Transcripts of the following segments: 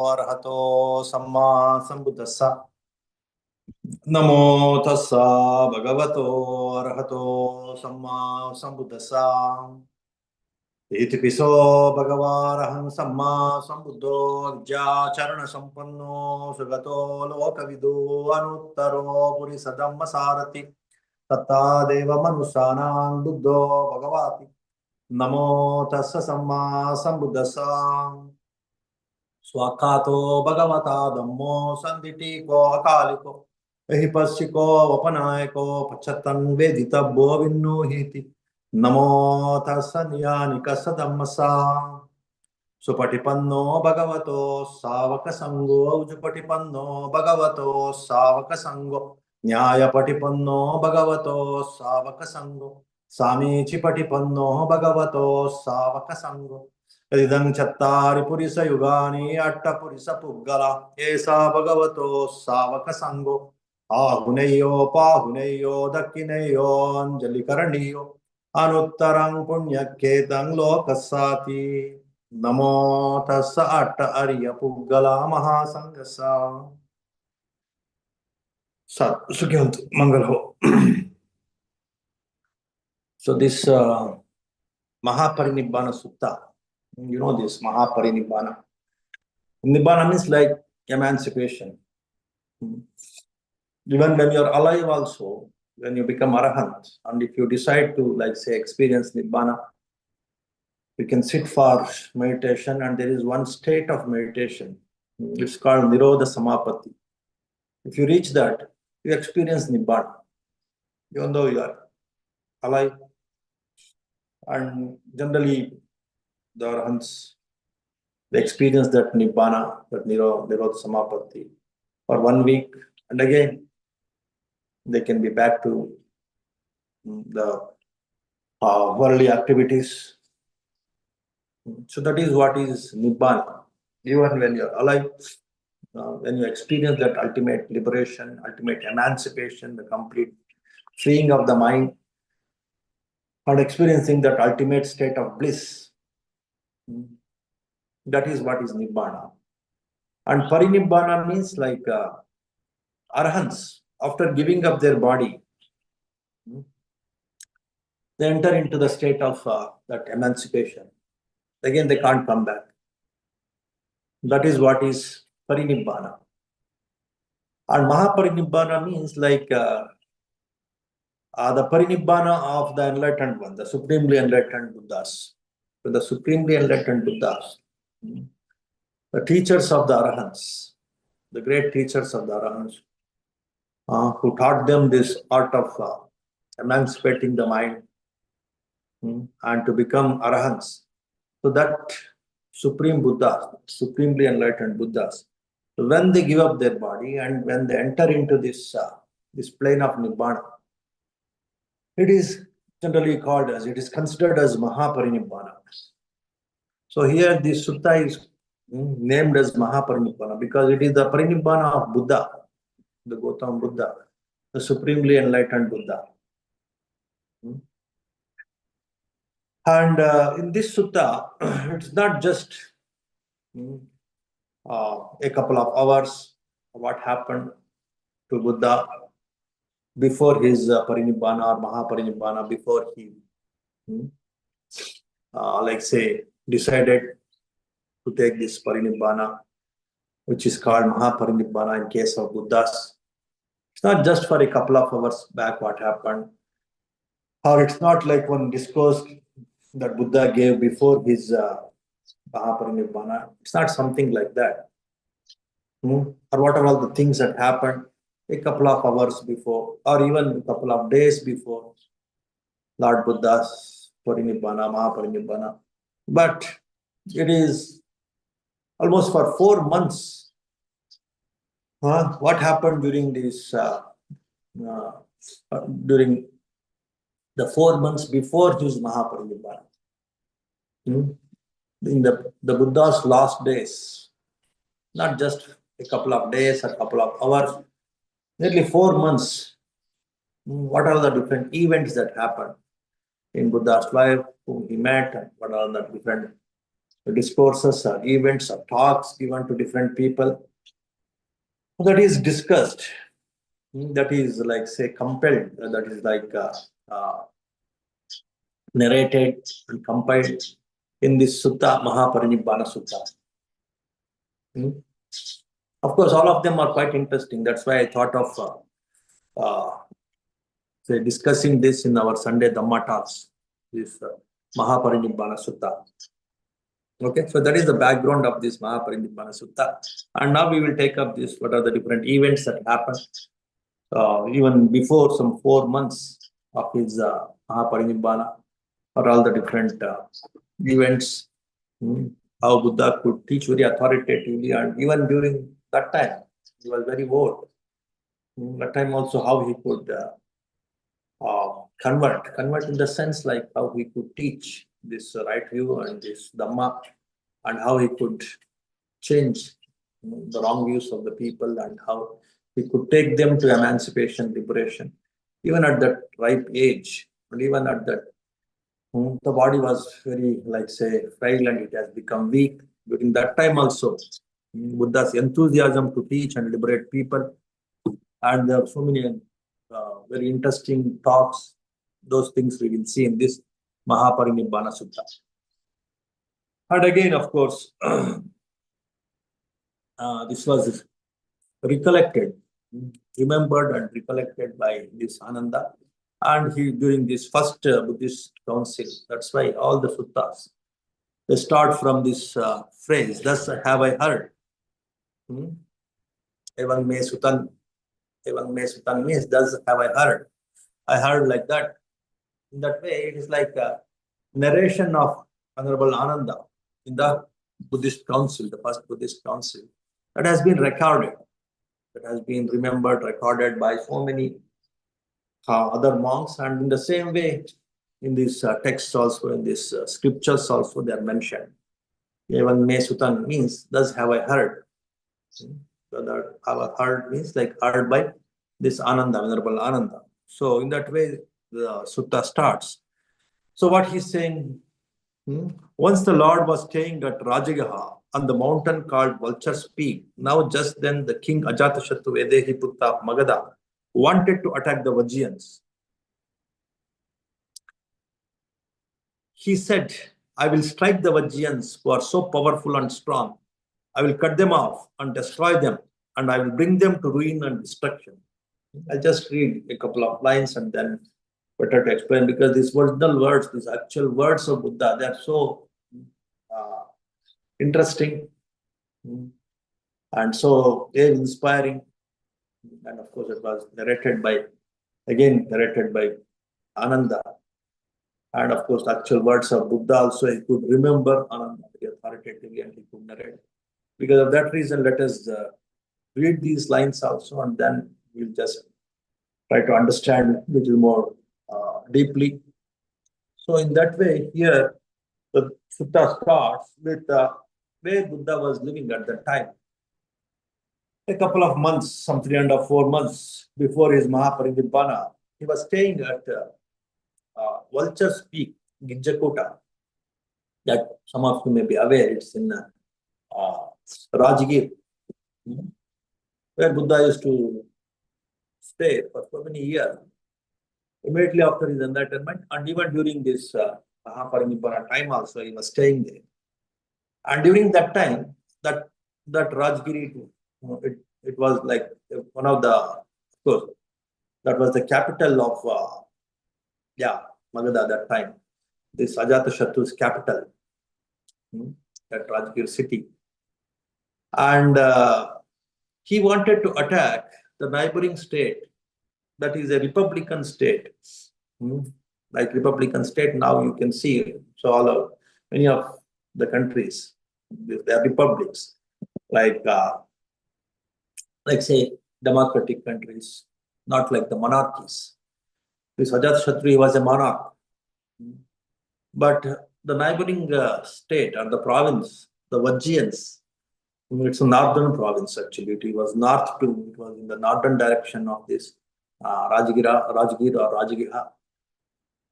Arahato Samma Sambuddhassa. Namo Tassa Bhagavato Arahato Samma Sambuddhassa. Iti piso Bhagavaraham Samma Sambuddho Vijjacharana Sampanno Sugato Lokavidu Anuttaro Purisadhamma Sarati Tatta Deva Manusanam Buddho Bhagavati. Namo Tassa Samma Sambuddhassa. Swakato Bhagavata Dhammo Sanditiko Akaliko Ehipasiko Vapanayako Pachatan Veditabbo Vinnuhiti Namo Tassa Niyanika Sadammasa Supatipanno Bhagavato Savaka Sango Ujupatipanno Bhagavato Savaka Sango Nyaya Patipanno Bhagavato Savaka Sango Samichi Patipanno Bhagavato Savaka Sango Idang Chattari Purisa Yugani Atta Purisa Puggala Esa Bhagavato Savaka Sango Ahuneyo Pahuneyo Dakkineyo Anjali Karaniyo Anuttarang Punyaketang Lokasati Namo Tassa Atta Arya Puggala Mahasangasa Sat Sukyantu Mangalho. So this Mahāparinibbāna Sutta, you know this Mahāparinibbāna. Nibbana means like emancipation. Even when you are alive also, when you become Arahant, and if you decide to, like say, experience Nibbana, you can sit for meditation, and there is one state of meditation. It's called Nirodha Samapatti. If you reach that, you experience Nibbana, even though you are alive. And generally, the Arahants, they experience that Nibbana, that Nirodha Samapatti, for 1 week, and again, they can be back to the worldly activities. So that is what is Nibbana. Even when you are alive, when you experience that ultimate liberation, ultimate emancipation, the complete freeing of the mind, and experiencing that ultimate state of bliss, that is what is Nibbana. And Parinibbāna means like Arahants, after giving up their body, they enter into the state of that emancipation. Again, they can't come back. That is what is Parinibbāna. And Mahāparinibbāna means like the Parinibbāna of the enlightened one, the supremely enlightened Buddhas. So the supremely enlightened Buddhas, the teachers of the Arahants, the great teachers of the Arahants, who taught them this art of emancipating the mind and to become Arahants. So that supreme Buddha, supremely enlightened Buddhas, when they give up their body and when they enter into this plane of Nibbana, it is generally called as, it is considered as Mahāparinibbāna. So here this sutta is named as Mahāparinibbāna because it is the Parinibbāna of Buddha, the Gautama Buddha, the supremely enlightened Buddha. And in this sutta, it's not just a couple of hours what happened to Buddha before his Parinibbāna or Mahāparinibbāna, before he, like say, decided to take this Parinibbāna, which is called Mahāparinibbāna in case of Buddhas. It's not just for a couple of hours back what happened, or it's not like one discourse that Buddha gave before his Mahāparinibbāna. It's not something like that. Or what are all the things that happened a couple of hours before, or even a couple of days before Lord Buddha's Parinibbāna, Mahāparinibbāna. But it is almost for 4 months. What happened during this, during the 4 months before his Mahāparinibbāna? In the Buddha's last days, not just a couple of days or a couple of hours, nearly 4 months. What are the different events that happened in Buddha's life, whom he met, and what are the different discourses or events or talks given to different people. That is discussed. That is like say compelled. That is like narrated and compiled in this Sutta, Mahāparinibbāna Sutta. Of course, all of them are quite interesting. That's why I thought of say discussing this in our Sunday Dhamma talks, this Mahāparinibbāna Sutta. Okay, so that is the background of this Mahāparinibbāna Sutta. And now we will take up this, what are the different events that happened even before some 4 months of his Mahāparinibbāna, or all the different events, how Buddha could teach very authoritatively, and even during that time, he was very old. That time also how he could convert in the sense like how he could teach this right view and this Dhamma, and how he could change the wrong views of the people, and how he could take them to emancipation, liberation, even at that ripe age, and even at that, the body was very, like say, frail, and it has become weak. During that time also, Buddha's enthusiasm to teach and liberate people, and there are so many very interesting talks. Those things we will see in this Mahāparinibbāna Sutta. And again, of course, this was recollected, remembered and recollected by this Ananda. And he, during this first Buddhist council, that's why all the suttas, they start from this phrase, thus have I heard. Evang me sutan means, thus have I heard. I heard like that. In that way, it is like a narration of Honorable Ananda in the Buddhist council, the first Buddhist council, that has been recorded, that has been remembered, recorded by so many other monks. And in the same way, in these texts also, in these scriptures also, they are mentioned. Even me sutan means, thus have I heard. So that have I heard means like heard by this Ananda, Venerable Ananda. So in that way, the sutta starts. So what he's saying, once the Lord was staying at Rajagaha on the mountain called Vulture's Peak. Now just then the king Ajatashattu Vedehi Putta of Magadha wanted to attack the Vajjayans. He said, I will strike the Vajjayans who are so powerful and strong. I will cut them off and destroy them, and I will bring them to ruin and destruction. I'll just read a couple of lines and then better to explain, because these original words, these actual words of Buddha, they are so interesting and so very inspiring. And of course, it was narrated by Ananda. And of course, the actual words of Buddha also, he could remember Ananda authoritatively, and he could narrate. Because of that reason, let us read these lines also, and then we'll just try to understand a little more deeply. So in that way, here, the sutta starts with where Buddha was living at that time. A couple of months, some 3 or 4 months before his Mahāparinibbāna, he was staying at Vulture's Peak, Gijjakota. That some of you may be aware, it's in Rajgir, where Buddha used to stay for so many years, immediately after his enlightenment, and even during this Mahāparinibbāna time also, he was staying there. And during that time, that Rajgiri, it was like one of the, of course, that was the capital of Magadha at that time. This Ajatashattu's capital, that Rajgir city. And he wanted to attack the neighboring state, that is a Republican state. Like Republican state, now you can see, so many of the countries, they are republics, like say democratic countries, not like the monarchies. This Ajatashattu was a monarch. But the neighboring state or the province, the Vajjayans, it's a northern province actually. It was north to, it was in the northern direction of this Rajgir or Rajagaha.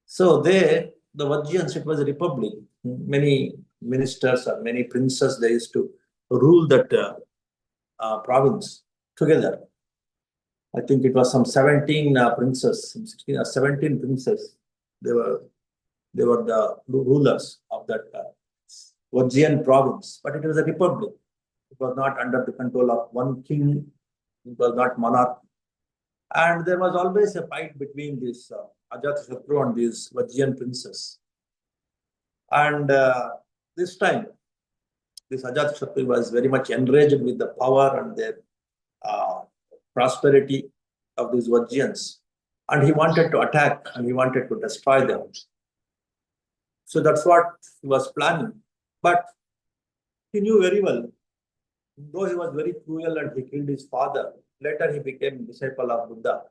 So there, the Vajjayans, it was a republic. Many ministers or many princes, they used to rule that province together. I think it was some 17 princes, some 16 or 17 princes. They were the rulers of that Vajjian province, but it was a republic. It was not under the control of one king. It was not monarch. And there was always a fight between this Ajatashatru and these Vajjian princes. And this time, this Ajatashatru was very much enraged with the power and their prosperity of these Vajjians. And he wanted to attack and he wanted to destroy them. So that's what he was planning. But he knew very well, though he was very cruel and he killed his father, later he became a disciple of Buddha.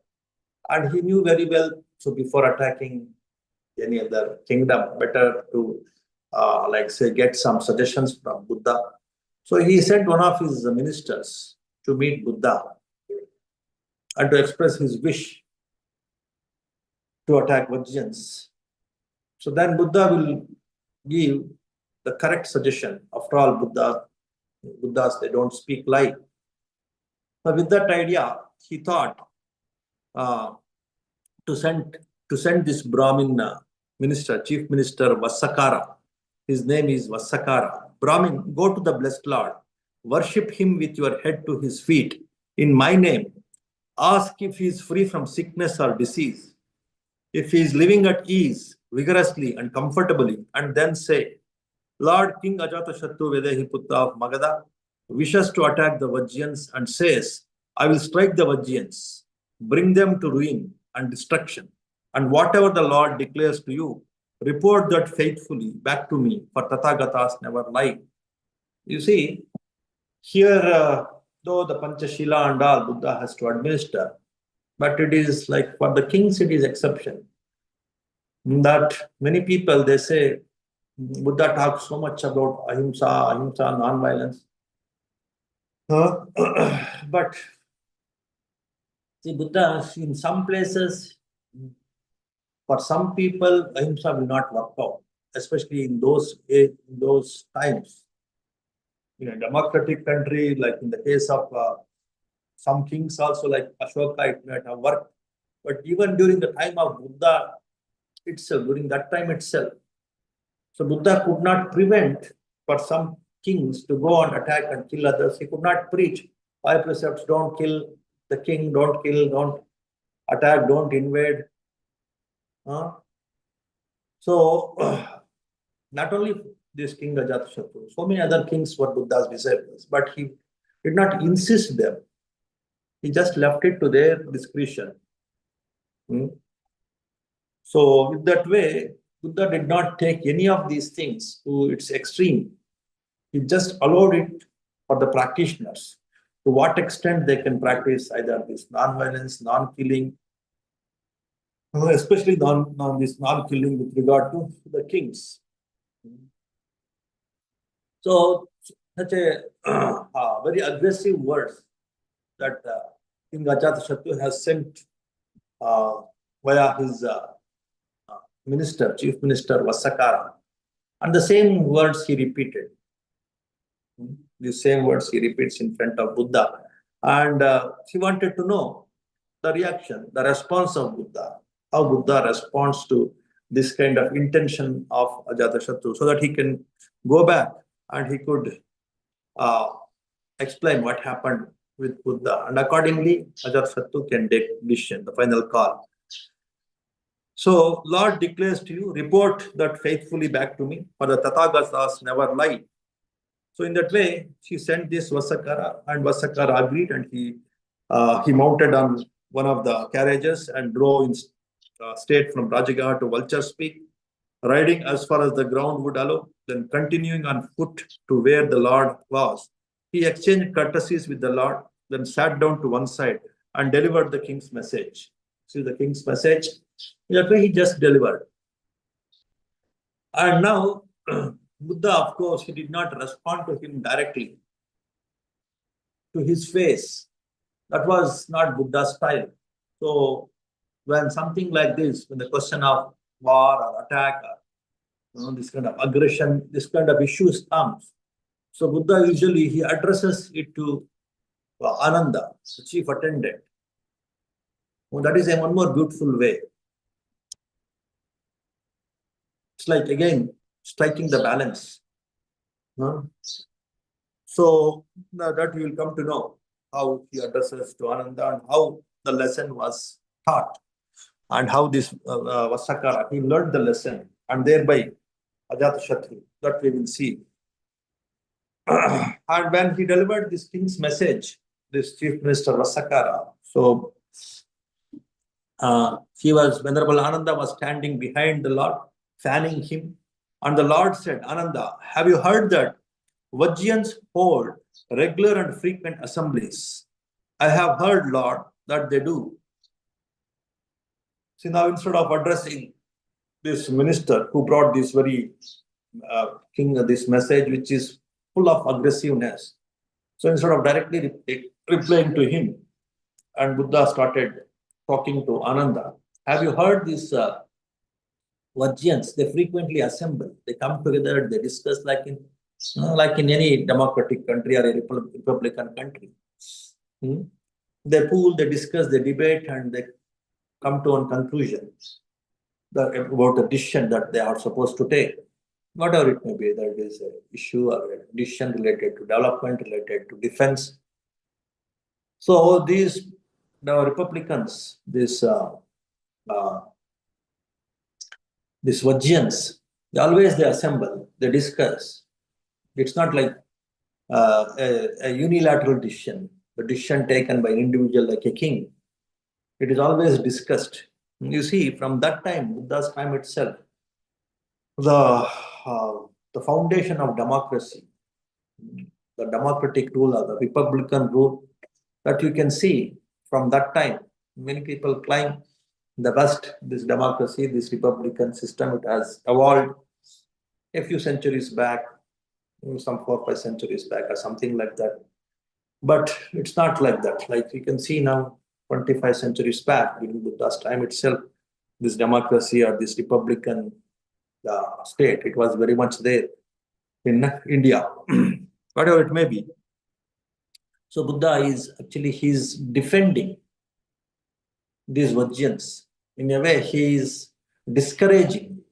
And he knew very well, so before attacking any other kingdom, better to, like say, get some suggestions from Buddha. So he sent one of his ministers to meet Buddha and to express his wish to attack Vajjians. So then Buddha will give the correct suggestion. After all, Buddhas, they don't speak lie. So with that idea, he thought to send this Brahmin minister, chief minister Vassakara. His name is Vassakara. Brahmin, go to the blessed Lord, worship him with your head to his feet in my name. Ask if he is free from sickness or disease, if he is living at ease, vigorously and comfortably, and then say, Lord King Ajatashattu Vedehi Putta of Magadha wishes to attack the Vajjians and says, I will strike the Vajjians, bring them to ruin and destruction. And whatever the Lord declares to you, report that faithfully back to me, for Tathagatas never lie. You see, here, though the Panchashila and all Buddha has to administer, but it is like for the kings, it is exception. That many people, they say, Buddha talks so much about ahimsa, non-violence. But see, Buddha, in some places, for some people, ahimsa will not work out, especially in those times. In a democratic country, like in the case of some kings also, like Ashoka, it might have worked. But even during the time of Buddha itself, during that time itself, so Buddha could not prevent for some kings to go and attack and kill others. He could not preach 5 precepts: don't kill the king, don't kill, don't attack, don't invade. So not only this king Ajatashatru, so many other kings were Buddha's disciples, but he did not insist them. He just left it to their discretion. So in that way, Buddha did not take any of these things to its extreme. He just allowed it for the practitioners, to what extent they can practice either this non-violence, non-killing, especially this non-killing with regard to the kings. So such a very aggressive words that King Ajatashattu has sent via his minister, chief minister Vassakara. And the same words he repeated. The same words he repeats in front of Buddha. And he wanted to know the reaction, the response of Buddha, how Buddha responds to this kind of intention of Ajatashattu, so that he can go back and he could explain what happened with Buddha. And accordingly, Ajatashattu can take decision, the final call. So, Lord declares to you, report that faithfully back to me, for the Tathagatas never lie. So, in that way, she sent this Vassakara, and Vassakara agreed, and he mounted on one of the carriages and drove in state from Rajagaha to Vulture Peak, riding as far as the ground would allow, then continuing on foot to where the Lord was. He exchanged courtesies with the Lord, then sat down to one side and delivered the king's message. See the king's message? That way he just delivered. And now, Buddha, of course, he did not respond to him directly, to his face. That was not Buddha's style. So, when something like this, when the question of war or attack, this kind of aggression, this kind of issues comes. So Buddha usually he addresses it to Ananda, the chief attendant. That is one more beautiful way. It's like again striking the balance. So that you will come to know how he addresses to Ananda and how the lesson was taught and how this Vasakara, he learned the lesson and thereby Ajatashatru, that we will see. And when he delivered this king's message, this chief minister Vasakara, so Venerable Ananda was standing behind the Lord, fanning him. And the Lord said, Ananda, have you heard that Vajjayans hold regular and frequent assemblies? I have heard, Lord, that they do. See, now instead of addressing this minister who brought this very this message which is full of aggressiveness, so instead of directly replying to him, and Buddha started talking to Ananda, have you heard these Vajjayans? They frequently assemble, they come together, they discuss like in any democratic country or a republican country. They pool, they discuss, they debate, and they come to one conclusion about a decision that they are supposed to take. Whatever it may be, that is an issue or a decision related to development, related to defense. So these Republicans, these Vajjayans, they assemble, they discuss. It's not like a unilateral decision, the decision taken by an individual like a king. It is always discussed. You see, from that time, Buddha's time itself, the foundation of democracy, the democratic rule or the republican rule, that you can see from that time. Many people claim the West, this democracy, this republican system, it has evolved a few centuries back, some 4 or 5 centuries back or something like that. But it's not like that. Like you can see now, 25 centuries back, during Buddha's time itself, this democracy or this republican state, it was very much there in India, whatever it may be. So Buddha is actually, he's defending these Vajjayans. In a way, he is discouraging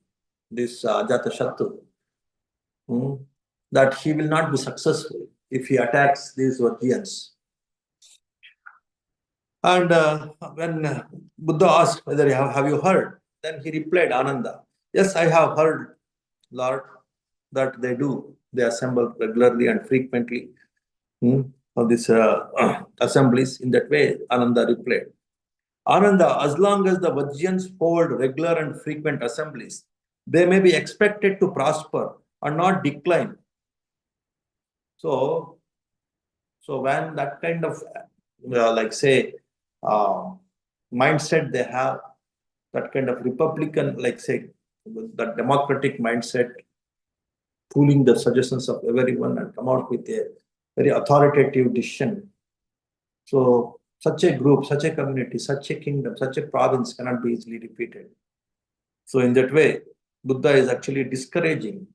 this Ajatashatru, that he will not be successful if he attacks these Vajjayans. And when Buddha asked whether have you heard, then he replied, Ananda, yes, I have heard, Lord, that they do. They assemble regularly and frequently of these assemblies. In that way, Ananda replied, Ananda, as long as the Vajjayans hold regular and frequent assemblies, they may be expected to prosper and not decline. So when that kind of, like say, mindset they have, that kind of republican, like say, the democratic mindset, pooling the suggestions of everyone and come out with a very authoritative decision. So such a group, such a community, such a kingdom, such a province cannot be easily defeated. So in that way, Buddha is actually discouraging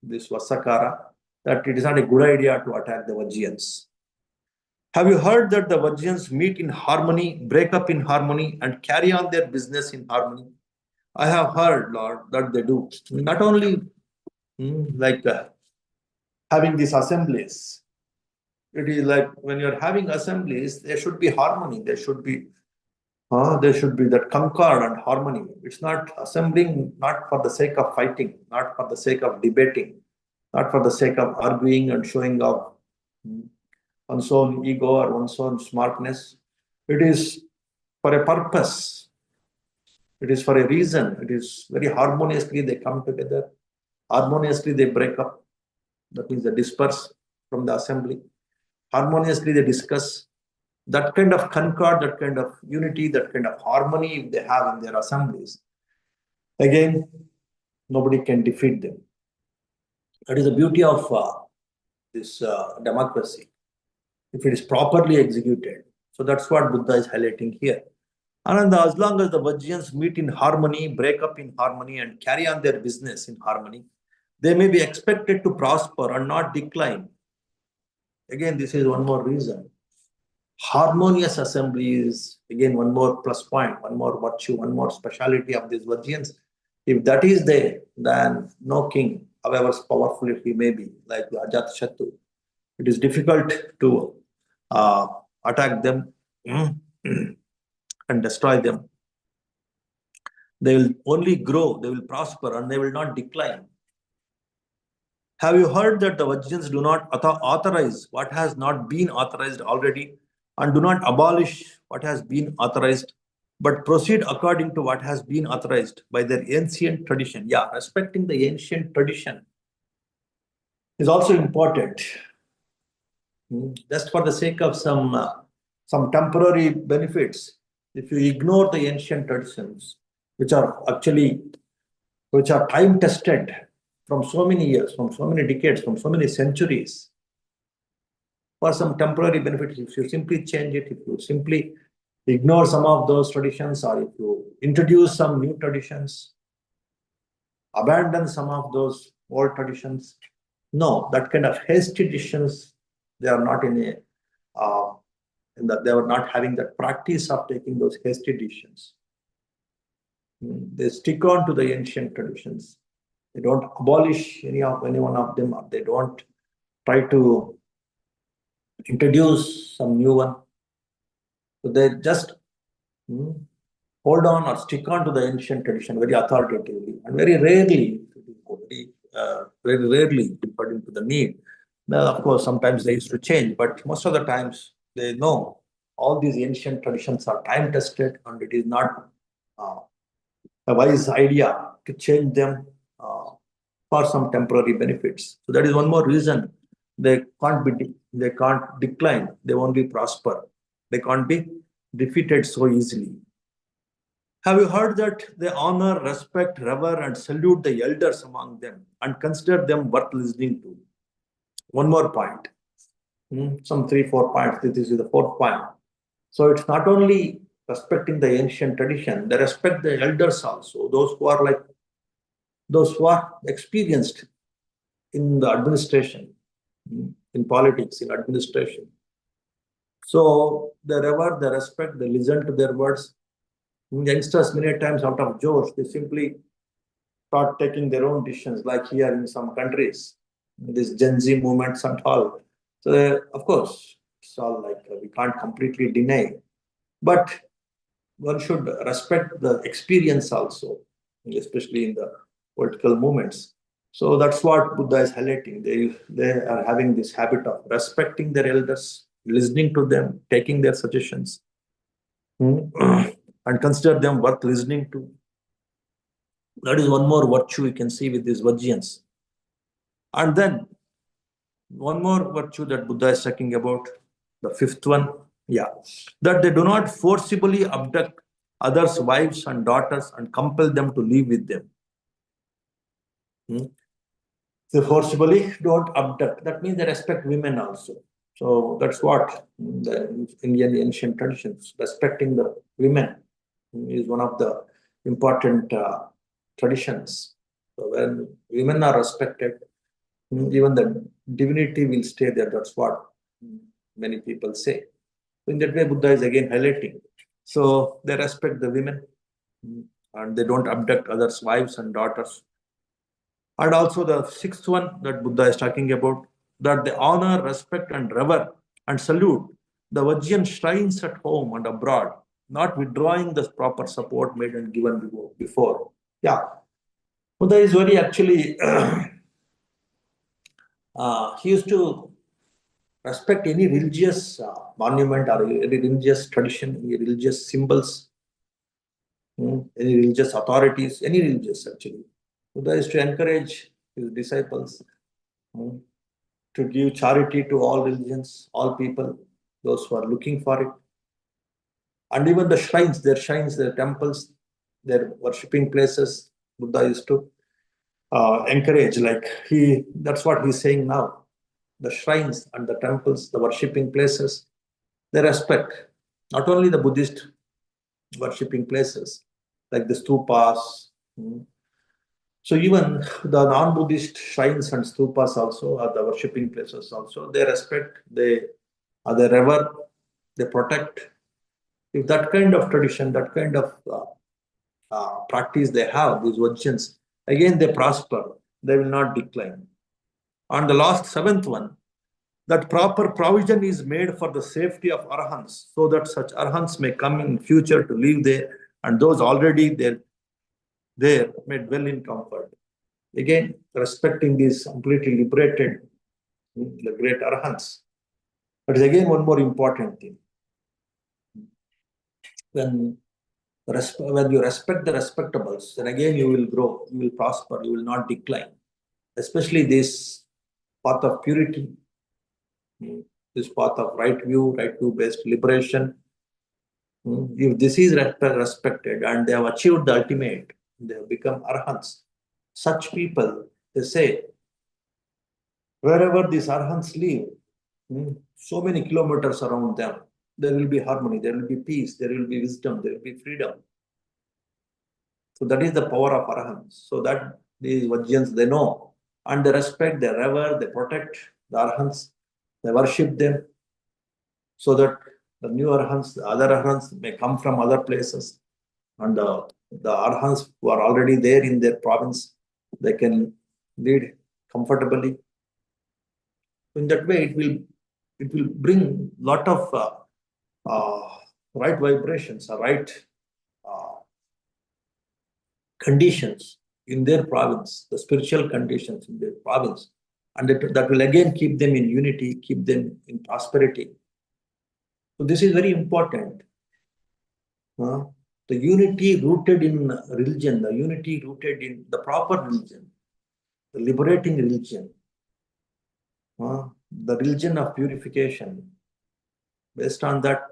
this Vasakara, that it is not a good idea to attack the Vajjayans. Have you heard that the Vajjayans meet in harmony, break up in harmony, and carry on their business in harmony? I have heard, Lord, that they do. Not only like having these assemblies. It is like when you're having assemblies, there should be harmony. There should be that concord and harmony. It's not assembling, not for the sake of fighting, not for the sake of debating, not for the sake of arguing and showing off one's own ego or one's own smartness. It is for a purpose. It is for a reason. It is very harmoniously they come together. Harmoniously they break up. That means they disperse from the assembly. Harmoniously they discuss. That kind of concord, that kind of unity, that kind of harmony they have in their assemblies. Again, nobody can defeat them. That is the beauty of this democracy, if it is properly executed. So that's what Buddha is highlighting here. And as long as the Vajrayans meet in harmony, break up in harmony, and carry on their business in harmony, they may be expected to prosper and not decline. Again, this is one more reason. Harmonious assembly is, again, one more plus point, one more virtue, one more speciality of these Vajrayans. If that is there, then no king, however powerful he may be, like Ajatashatru, it is difficult to attack them and destroy them. They will only grow, they will prosper, and they will not decline. Have you heard that the Vajrayans do not authorize what has not been authorized already, and do not abolish what has been authorized, but proceed according to what has been authorized by their ancient tradition? Yeah, respecting the ancient tradition is also important. Just for the sake of some temporary benefits, if you ignore the ancient traditions, which are time tested from so many years, from so many decades, from so many centuries, for some temporary benefits, if you simply change it, if you simply ignore some of those traditions, or if you introduce some new traditions, abandon some of those old traditions, no, that kind of hasty decisions, they are not they were not having that practice of taking those hasty decisions. They stick on to the ancient traditions. They don't abolish any one of them, or they don't try to introduce some new one. So they just hold on or stick on to the ancient tradition very authoritatively, and very rarely, according to the need. Now, of course, sometimes they used to change, but most of the times they know all these ancient traditions are time tested, and it is not a wise idea to change them for some temporary benefits. So that is one more reason they can't decline. They only prosper. They can't be defeated so easily. Have you heard that they honor, respect, revere, and salute the elders among them, and consider them worth listening to? One more point. Some 3-4 points. This is the fourth point. So it's not only respecting the ancient tradition, they respect the elders also, those who are experienced in the administration, in politics, in administration. So they revere, they respect, they listen to their words. Youngsters, many times out of josh, they simply start taking their own decisions, like here in some countries, this Gen Z movements and all. So of course, it's all like we can't completely deny, but one should respect the experience also, especially in the political movements. So that's what Buddha is highlighting. They are having this habit of respecting their elders, listening to them, taking their suggestions, and consider them worth listening to. That is one more virtue we can see with these Vajrayans. And then one more virtue that Buddha is talking about, the fifth one, that they do not forcibly abduct others' wives and daughters and compel them to live with them. They forcibly don't abduct. That means they respect women also. So that's what the Indian ancient traditions, respecting the women, is one of the important traditions. So when women are respected, even the divinity will stay there. That's what many people say. In that way, Buddha is again highlighting. So they respect the women, and they don't abduct others' wives and daughters. And also the sixth one that Buddha is talking about, that they honor, respect, and revere and salute the Vajrayan shrines at home and abroad, not withdrawing the proper support made and given before. Buddha is very actually, he used to respect any religious monument or any religious tradition, any religious symbols, any religious authorities, any religious actually. Buddha is to encourage his disciples to give charity to all religions, all people, those who are looking for it. And even the shrines, their temples, their worshipping places, Buddha used to encourage, that's what he's saying now. The shrines and the temples, the worshipping places, they respect not only the Buddhist worshipping places like the stupas. So even the non-Buddhist shrines and stupas also are the worshipping places also. They respect, they revere, they protect. If that kind of tradition, that kind of practice they have, these Vajjans, again they prosper, they will not decline. On the last seventh one, that proper provision is made for the safety of arahants, so that such arahants may come in future to live there, and those already there may dwell in comfort. Again, respecting these completely liberated, the great arahants. But again, one more important thing. When you respect the respectables, then again you will grow, you will prosper, you will not decline. Especially this path of purity, this path of right view based liberation. If this is respected and they have achieved the ultimate, they have become arahants. Such people, they say, wherever these arahants live, so many kilometers around them, there will be harmony, there will be peace, there will be wisdom, there will be freedom. So that is the power of arahants. So that these Vajjans, they know, and they respect, they revere, they protect the arahants, they worship them, so that the new arahants, the other arahants may come from other places, and the arahants who are already there in their province, they can lead comfortably. In that way, it will bring lot of right vibrations, right conditions in their province, the spiritual conditions in their province, and that will again keep them in unity, keep them in prosperity. So this is very important. The unity rooted in religion, the unity rooted in the proper religion, the liberating religion, the religion of purification. Based on that,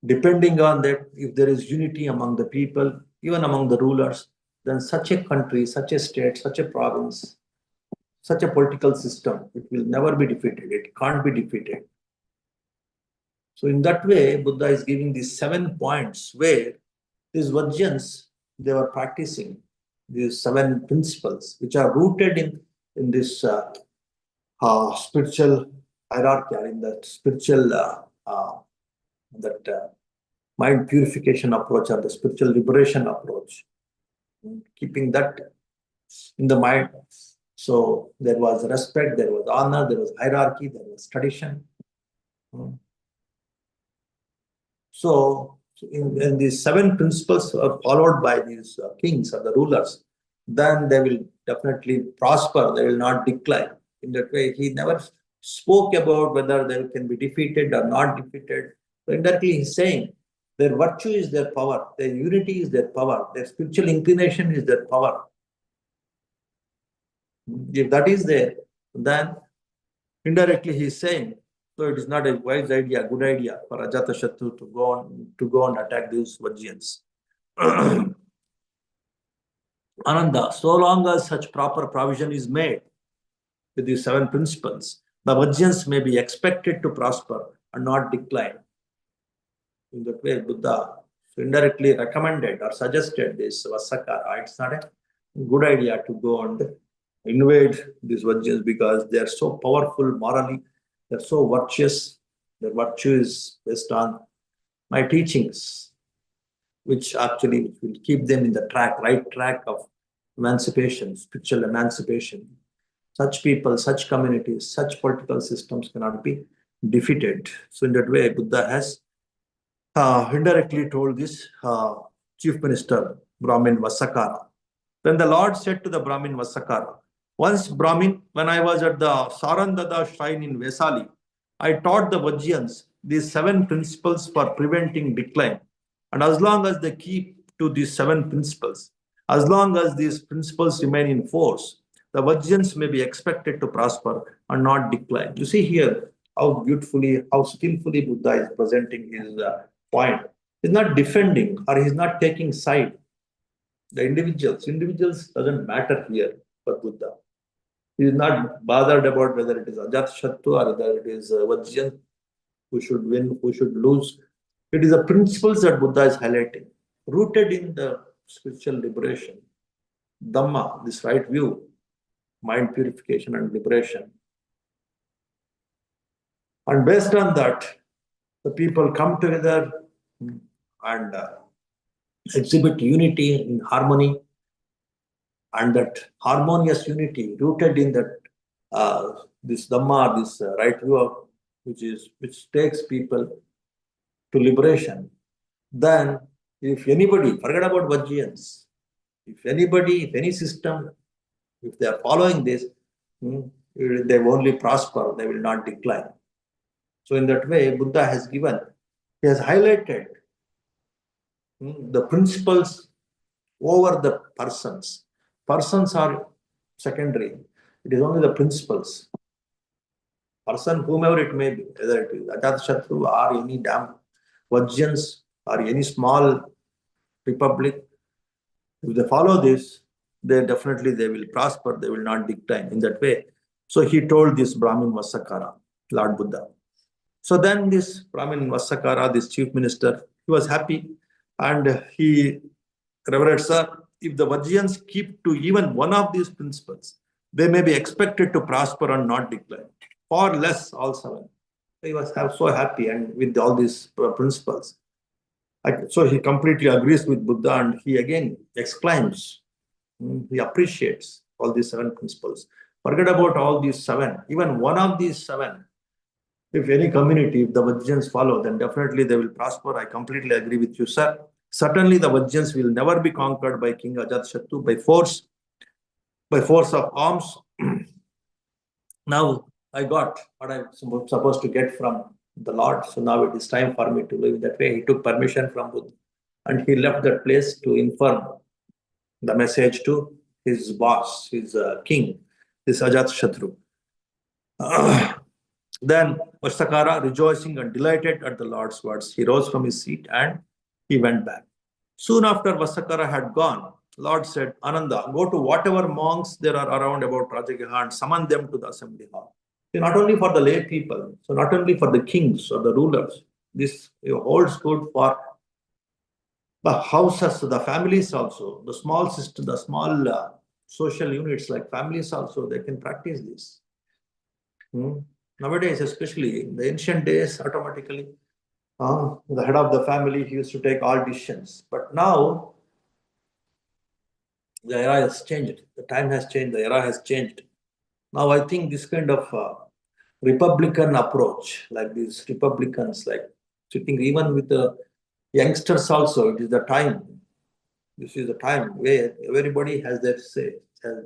depending on that, if there is unity among the people, even among the rulers, then such a country, such a state, such a province, such a political system, it will never be defeated. It can't be defeated. So in that way, Buddha is giving these 7 points where these Vajjans, they were practicing these 7 principles, which are rooted in this spiritual hierarchy, or in the spiritual mind purification approach, or the spiritual liberation approach, keeping that in the mind. So there was respect, there was honor, there was hierarchy, there was tradition. So in these 7 principles are followed by these kings or the rulers, then they will definitely prosper, they will not decline. In that way, he never spoke about whether they can be defeated or not defeated. So indirectly he's saying their virtue is their power, their unity is their power, their spiritual inclination is their power. If that is there, then indirectly he is saying, so it is not a wise idea, good idea for Ajatashattu to go and attack these Vajjans. Ananda, so long as such proper provision is made with these 7 principles, the Vajjans may be expected to prosper and not decline. In that way, Buddha indirectly recommended or suggested this Vasakara. It's not a good idea to go and invade these Vajjans because they are so powerful morally, they're so virtuous. Their virtue is based on my teachings, which actually will keep them in the right track of emancipation, spiritual emancipation. Such people, such communities, such political systems cannot be defeated. So in that way, Buddha has indirectly told this chief minister, Brahmin Vasakara. Then the Lord said to the Brahmin Vasakara, once Brahmin, when I was at the Sarandada shrine in Vesali, I taught the Vajjans these 7 principles for preventing decline. And as long as they keep to these 7 principles, as long as these principles remain in force, the Vajjans may be expected to prosper and not decline. You see here how beautifully, how skillfully Buddha is presenting his point. He's not defending or he's not taking side. The individuals doesn't matter here for Buddha. He is not bothered about whether it is Ajatashattu or whether it is Vajjan who should win, who should lose. It is the principles that Buddha is highlighting, rooted in the spiritual liberation, Dhamma, this right view, mind purification and liberation. And based on that, the people come together and exhibit unity in harmony, and that harmonious unity rooted in that this Dhamma, this right view of, which takes people to liberation. Then if anybody, forget about Vajjayans, if anybody, if any system, if they are following this, they will only prosper, they will not decline. So in that way, Buddha has given, he has highlighted the principles over the persons. Persons are secondary. It is only the principles. Person, whomever it may be, whether it is Ajatashatru or any damn Vajjayans or any small republic, if they follow this, they will prosper, they will not decline in that way. So he told this Brahmin Vassakara, Lord Buddha. So then this Brahmin Vassakara, this chief minister, he was happy and he revered, sir, if the Vajjayans keep to even one of these principles, they may be expected to prosper and not decline. Or less all seven. He was so happy and with all these principles. So he completely agrees with Buddha and he again exclaims, he appreciates all these seven principles. Forget about all these seven, even one of these seven. If any community, if the Vajjayans follow, then definitely they will prosper. I completely agree with you, sir. Certainly the Vajjayans will never be conquered by King Ajatashatru by force of arms. Now I got what I'm supposed to get from the Lord. So now it is time for me to live that way. He took permission from Buddha and he left that place to inform the message to his boss, his king, this Ajatashatru. Then Vassakara, rejoicing and delighted at the Lord's words, he rose from his seat and he went back. Soon after Vassakara had gone, Lord said, Ananda, go to whatever monks there are around about Rajagaha and summon them to the assembly hall. So not only for the lay people, so not only for the kings or the rulers, this holds good for the houses, the families also, the small system, the small social units like families also, they can practice this. Nowadays, especially in the ancient days, automatically, the head of the family he used to take all decisions. But now, the era has changed. The time has changed. The era has changed. Now, I think this kind of Republican approach, like these Republicans, like sitting even with the youngsters also, it is the time. This is the time where everybody has their say, has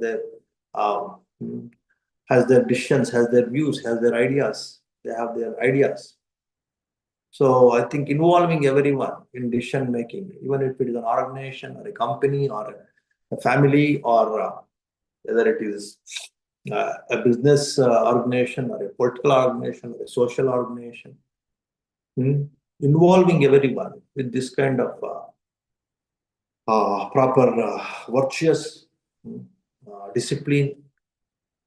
their decisions, has their views, has their ideas. They have their ideas. So I think involving everyone in decision making, even if it is an organization or a company or a family or whether it is a business organization or a political organization or a social organization, involving everyone with this kind of proper virtuous discipline,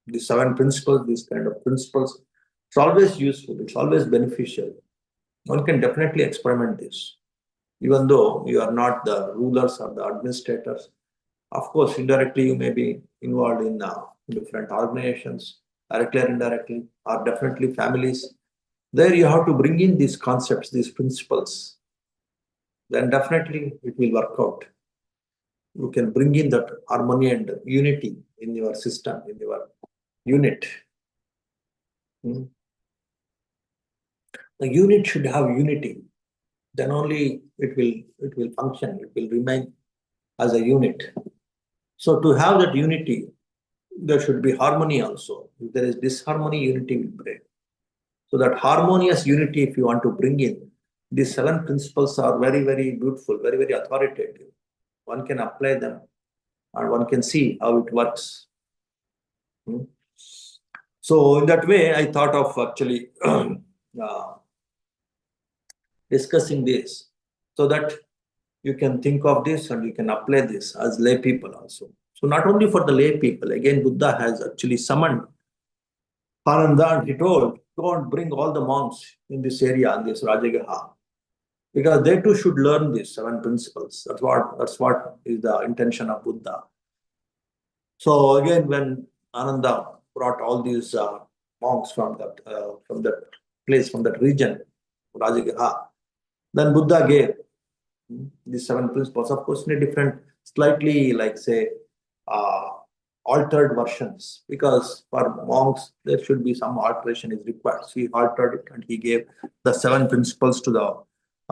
the seven principles, these kind of principles, it's always useful, it's always beneficial. One can definitely experiment this, even though you are not the rulers or the administrators. Of course, indirectly, you may be involved in different organizations, directly or indirectly, or definitely families. There you have to bring in these concepts, these principles. Then definitely it will work out. You can bring in that harmony and unity in your system, in your unit. The unit should have unity. Then only it will function, it will remain as a unit. So to have that unity, there should be harmony also. If there is disharmony, unity will break. So that harmonious unity, if you want to bring in, these seven principles are very, very beautiful, very, very authoritative. One can apply them and one can see how it works. So in that way, I thought of actually discussing this so that you can think of this and you can apply this as lay people also. So not only for the lay people, again, Buddha has actually summoned Ananda and he told, go and bring all the monks in this area, in this Rajagaha. because they too should learn these 7 principles. That's what is the intention of Buddha. So again, when Ananda brought all these monks from that place, from that region, Rajagaha, then Buddha gave these 7 principles, of course, in a different, slightly like say, uh, altered versions, because for monks there should be some alteration is required. So he altered it and he gave the 7 principles to the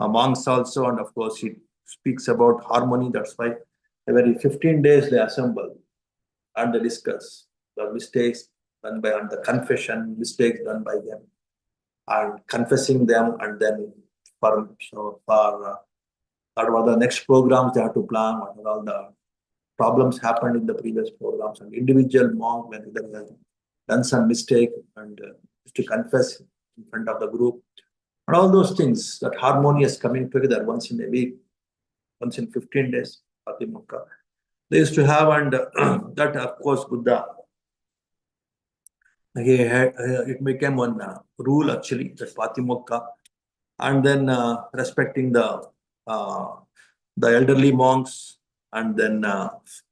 monks also, and of course he speaks about harmony. That's why every 15 days they assemble and they discuss the mistakes done by, and the confession mistakes done by them, and confessing them, and then for what are the next programs they have to plan, what are all the problems happened in the previous programs, and individual monk when they have done some mistake and to confess in front of the group, and all those things, that harmonious coming together once in a week, once in 15 days, Patimokkha, they used to have, and that of course Buddha, he had, it became one rule actually, the Patimokkha, and then respecting the elderly monks, and then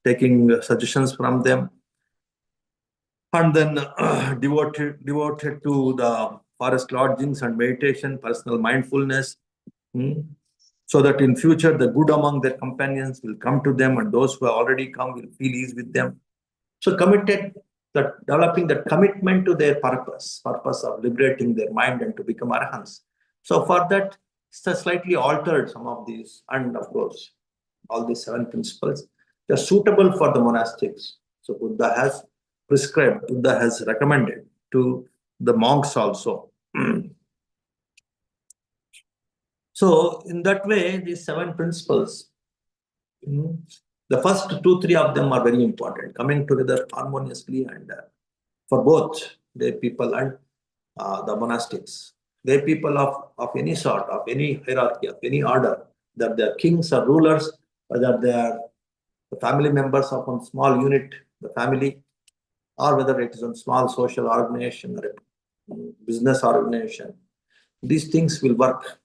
taking suggestions from them, and then devoted to the forest lodgings and meditation, personal mindfulness, so that in future the good among their companions will come to them, and those who have already come will feel ease with them. So committed, that developing that commitment to their purpose of liberating their mind and to become arahants. So for that, it's slightly altered some of these, and of course, all these 7 principles, they are suitable for the monastics. So Buddha has prescribed, Buddha has recommended to the monks also. So in that way, these 7 principles, the first 2-3 of them are very important, coming together harmoniously, and for both the people and the monastics. They people of any sort, of any hierarchy, of any order, that they are kings or rulers, whether they are the family members of one small unit, the family, or whether it is a small social organization or a business organization. These things will work.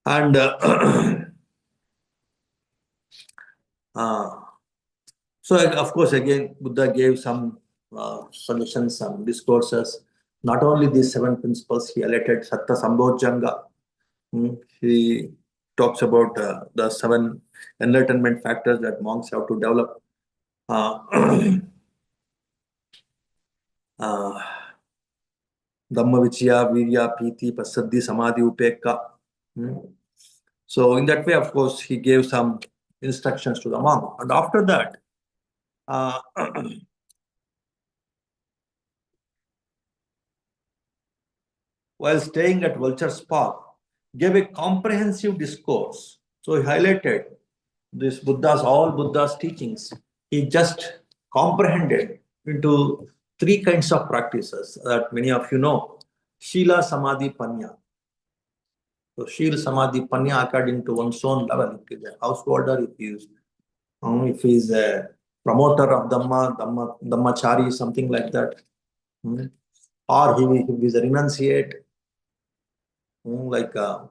And so, of course, again, Buddha gave some solutions, some discourses. Not only these 7 principles, he highlighted Satta Sambhojjhanga. He talks about the 7 enlightenment factors that monks have to develop. Dhamma Vichya, Virya, Piti, Pasaddi, Samadhi, Upekka. So in that way, of course, he gave some instructions to the monk. And after that, while staying at Vulture's Park, gave a comprehensive discourse. So he highlighted this all Buddha's teachings. He just comprehended into 3 kinds of practices that many of you know: Shila, Samadhi, Panya. So Shila, Samadhi, Panya, according to one's own level. If he is a householder, if he is a promoter of Dhammachari, something like that, or if he is a renunciate, like a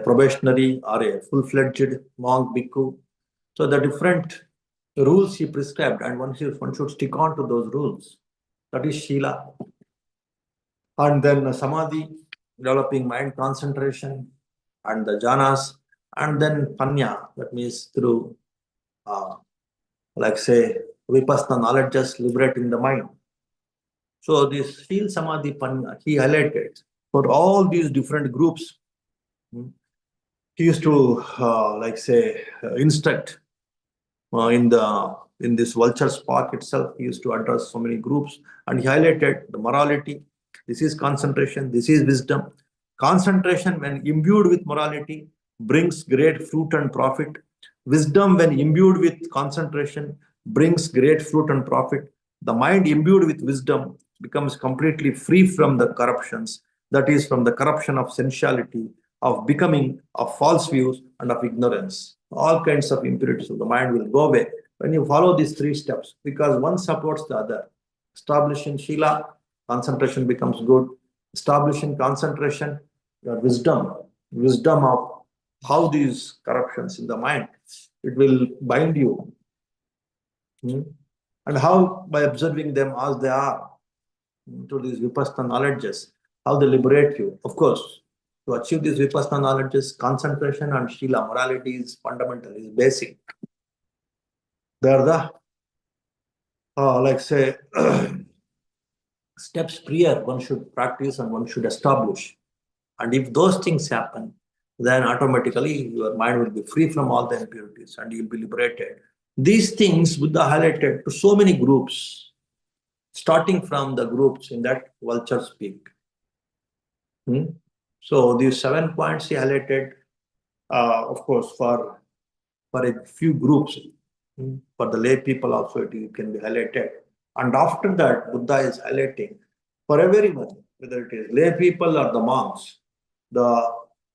probationary or a full-fledged monk, bhikkhu. So the different rules he prescribed, and one should stick on to those rules. That is Shila. And then Samadhi, developing mind concentration, and the jhanas, and then Panya, that means through, like say, Vipassana knowledge, just liberating the mind. So this Shila, Samadhi, Panya, he highlighted for all these different groups. He used to, like say, instruct in this Vulture's Park itself. He used to address so many groups, and he highlighted the morality. This is concentration, this is wisdom. Concentration, when imbued with morality, brings great fruit and profit. Wisdom, when imbued with concentration, brings great fruit and profit. The mind imbued with wisdom becomes completely free from the corruptions, that is, from the corruption of sensuality, of becoming, of false views, and of ignorance. All kinds of impurities of the mind will go away when you follow these 3 steps, because one supports the other. Establishing Shila, concentration becomes good. Establishing concentration, your wisdom of how these corruptions in the mind, it will bind you. And how, by observing them as they are, to these vipassana knowledges, how they liberate you. Of course, to achieve these vipassana knowledges, concentration and shila, morality is fundamental, is basic. They are the, like say, steps prior one should practice and one should establish. And if those things happen, then automatically your mind will be free from all the impurities and you'll be liberated. These things Buddha highlighted to so many groups, starting from the groups in that vulture speak. So these 7 points he highlighted, of course, for a few groups, for the lay people also it can be highlighted. And after that, Buddha is highlighting for everyone, whether it is lay people or the monks,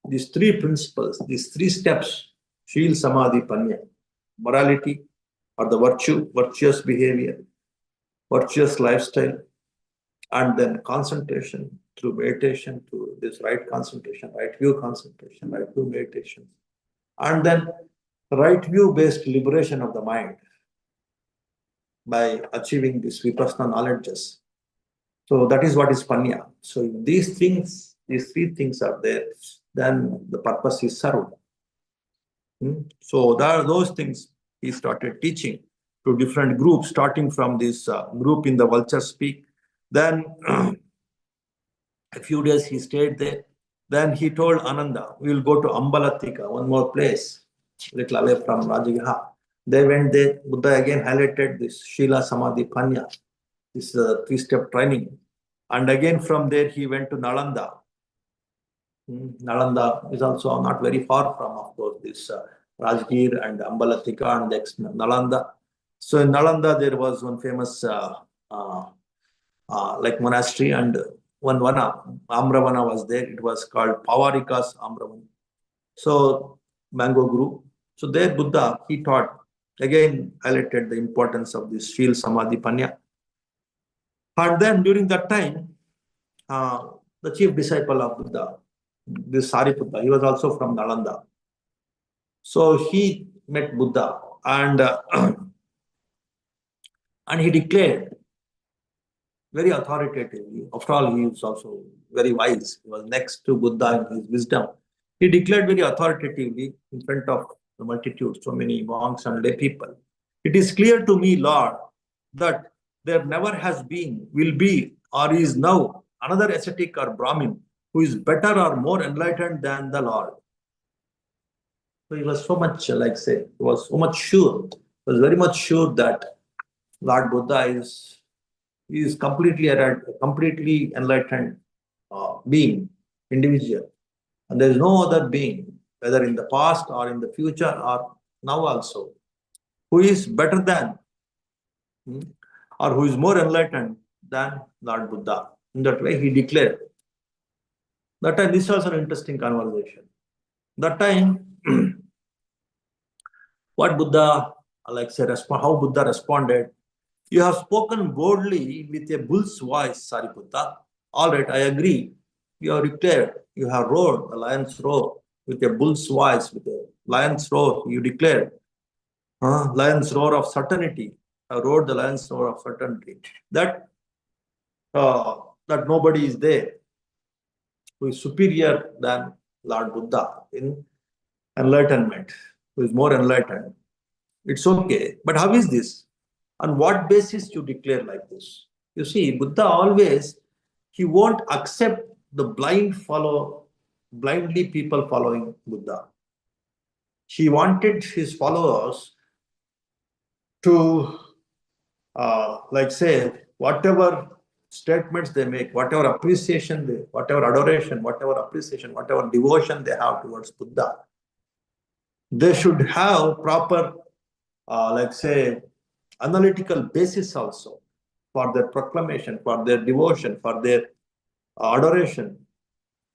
these 3 principles, these 3 steps, Shil, Samadhi, Panya, morality or the virtue, virtuous behavior, virtuous lifestyle, and then concentration through meditation, to this right concentration, right view concentration, right view meditation, and then right view based liberation of the mind by achieving this vipassana knowledges. So that is what is panya. So if these 3 things are there, then the purpose is served. So there are those things he started teaching to different groups, starting from this group in the vulture speak. Then a few days he stayed there. Then he told Ananda, we will go to Ambalatika, one more place, little away from Rajagriha. They went there. Buddha again highlighted this Shila, Samadhi, Panya, this 3-step training. And again from there he went to Nalanda. Nalanda is also not very far from, of course, this Rajgir and Ambalatika and next Nalanda. So in Nalanda there was one famous like monastery, and one vana, Amravana was there. It was called Pavarika's Amravana. So mango grew. So there Buddha, he taught, again highlighted the importance of this Shil, Samadhi, Panya. And then during that time, the chief disciple of Buddha, this Sariputta, he was also from Nalanda. So he met Buddha and and he declared very authoritatively. After all, he was also very wise. He was next to Buddha in his wisdom. He declared very authoritatively in front of the multitude, so many monks and lay people. It is clear to me, Lord, that there never has been, will be, or is now another ascetic or Brahmin who is better or more enlightened than the Lord. So he was so much, like say, he was so much sure, he was very much sure that Lord Buddha is completely enlightened being, individual. And there is no other being, whether in the past or in the future or now also, who is better than or who is more enlightened than Lord Buddha. In that way, he declared. That time, this was an interesting conversation. That time, what Buddha, like say, how Buddha responded. You have spoken boldly with a bull's voice, Sariputta. All right, I agree. You have declared, you have roared the lion's roar with a bull's voice, with a lion's roar. You declared, lion's roar of certainty. I roared the lion's roar of certainty. That nobody is there who is superior than Lord Buddha in enlightenment, who is more enlightened. It's okay. But how is this? On what basis you declare like this? You see, Buddha always, he won't accept the blindly people following Buddha. He wanted his followers to, like say, whatever statements they make, whatever appreciation whatever adoration, whatever appreciation, whatever devotion they have towards Buddha, they should have proper, like say, analytical basis also for their proclamation, for their devotion, for their adoration,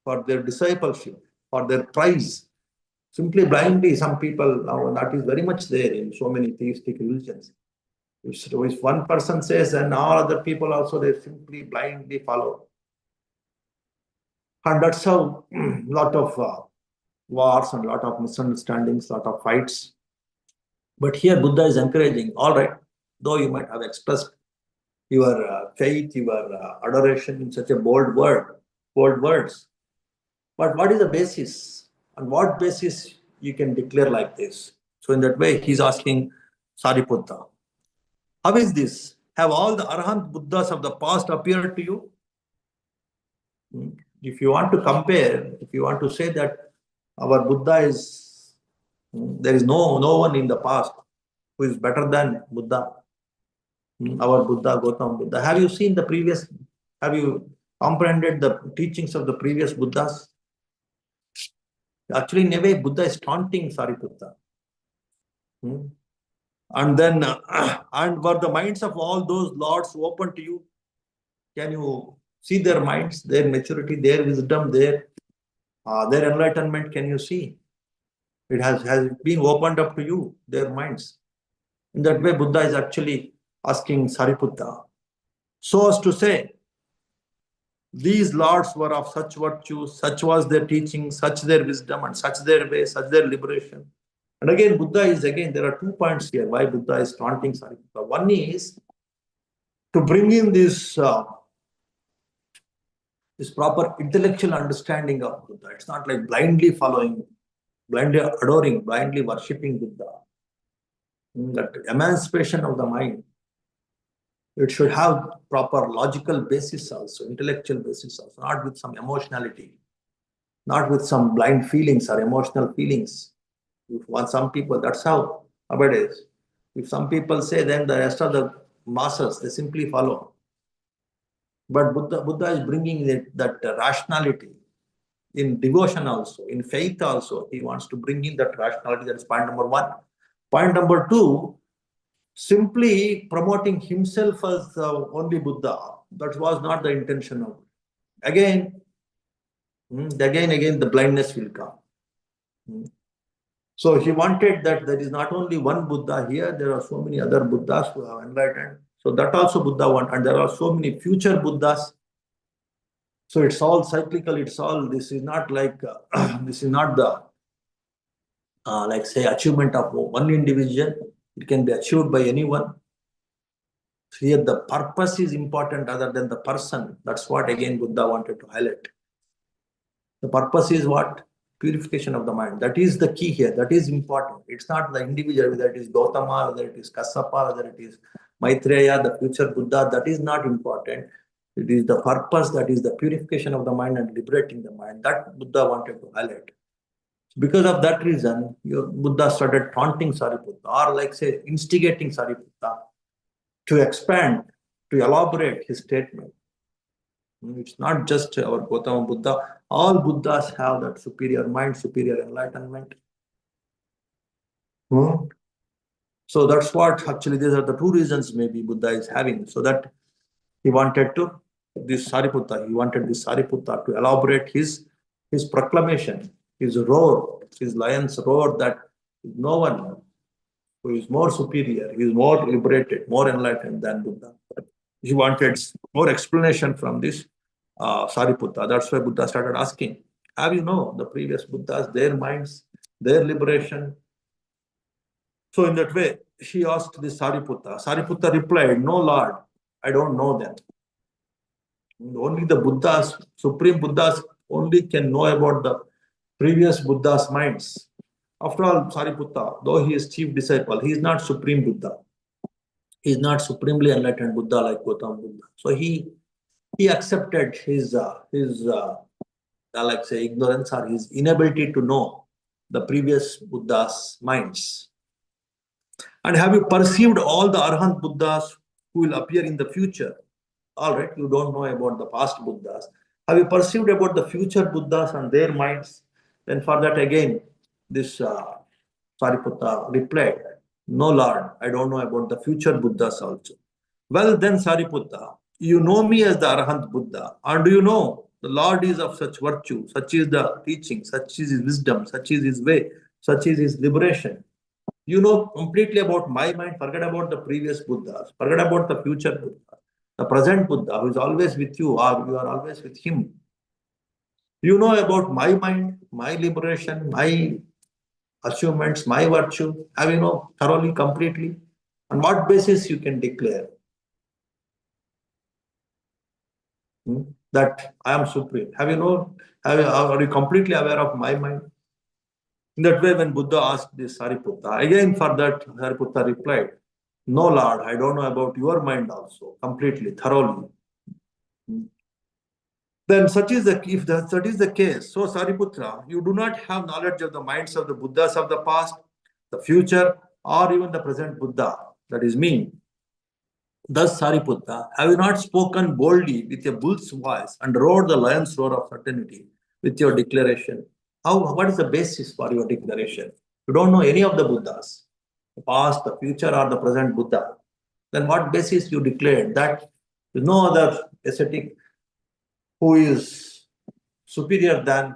for their discipleship, for their praise. Simply blindly, some people, that is very much there in so many theistic religions. If one person says, and all other people also, they simply blindly follow. And that's how lot of wars and lot of misunderstandings, lot of fights. But here Buddha is encouraging, all right, though you might have expressed your faith, your adoration in such a bold words, but what is the basis? On what basis you can declare like this? So in that way, he's asking Sariputta, how is this? Have all the Arahant Buddhas of the past appeared to you? If you want to compare, if you want to say that our Buddha is, there is no one in the past who is better than Buddha, our Buddha, Gautam Buddha. Have you seen the previous, have you comprehended the teachings of the previous Buddhas? Actually, in a way, Buddha is taunting Sariputta. And then, and were the minds of all those lords open to you? Can you see their minds, their maturity, their wisdom, their enlightenment? Can you see? It has been opened up to you, their minds. In that way, Buddha is actually asking Sariputta, so as to say, these lords were of such virtue, such was their teaching, such their wisdom, and such their way, such their liberation. And again, there are 2 points here why Buddha is taunting Sariputta. One is to bring in this proper intellectual understanding of Buddha. It's not like blindly following, blindly adoring, blindly worshipping Buddha. That emancipation of the mind, it should have proper logical basis also, intellectual basis also, not with some emotionality, not with some blind feelings or emotional feelings. If some people, that's how it is. If some people say, then the rest of the masses, they simply follow. But Buddha is bringing that rationality in devotion also, in faith also. He wants to bring in that rationality. That's point number 1. Point number 2, simply promoting himself as the only Buddha. That was not the intention of it. Again, the blindness will come. So he wanted that there is not only one Buddha here, there are so many other Buddhas who have enlightened. So that also Buddha wanted, and there are so many future Buddhas. So it's all cyclical, this is not like, this is not the, like say, achievement of one individual. It can be achieved by anyone. Here the purpose is important other than the person. That's what again Buddha wanted to highlight. The purpose is what? Purification of the mind. That is the key here. That is important. It's not the individual, whether it is Gautama, whether it is Kassapa, whether it is Maitreya, the future Buddha. That is not important. It is the purpose, that is the purification of the mind and liberating the mind. That Buddha wanted to highlight. Because of that reason, your Buddha started taunting Sariputta, or like say, instigating Sariputta to expand, to elaborate his statement. It's not just our Gautama Buddha. All Buddhas have that superior mind, superior enlightenment. So that's what actually, these are the 2 reasons maybe Buddha is having. So that he wanted to, this Sariputta to elaborate his proclamation, his roar, his lion's roar, that no one who is more superior, he is more liberated, more enlightened than Buddha. He wanted more explanation from this Sariputta. That's why Buddha started asking, have you know the previous Buddhas, their minds, their liberation? So in that way, he asked this Sariputta. Sariputta replied, no Lord, I don't know them. Only the Buddhas, Supreme Buddhas only can know about the previous Buddhas' minds. After all, Sariputta, though he is chief disciple, he is not Supreme Buddha. He is not supremely enlightened Buddha like Gautama Buddha. So he accepted his like say, ignorance or his inability to know the previous Buddhas' minds. And have you perceived all the Arahant Buddhas who will appear in the future? All right, you don't know about the past Buddhas. Have you perceived about the future Buddhas and their minds? Then for that again, this Sariputta replied, no Lord, I don't know about the future Buddhas also. Well then Sariputta, you know me as the Arahant Buddha, and do you know the Lord is of such virtue, such is the teaching, such is his wisdom, such is his way, such is his liberation. You know completely about my mind, forget about the previous Buddhas, forget about the future Buddha, the present Buddha who is always with you, or you are always with him. You know about my mind, my liberation, my achievements, my virtue. Have you know thoroughly, completely? On what basis you can declare that I am supreme? Have you know? Are you completely aware of my mind? In that way, when Buddha asked this Sariputta, again for that Sariputta replied, "No, Lord, I don't know about your mind also, completely, thoroughly." Then such is the if that is the case, so Sariputra, you do not have knowledge of the minds of the Buddhas of the past, the future, or even the present Buddha, that is me. Thus, Sariputta, have you not spoken boldly with a bull's voice and roared the lion's roar of certainty with your declaration? What is the basis for your declaration? You don't know any of the Buddhas, the past, the future, or the present Buddha. Then what basis you declared that no other ascetic who is superior than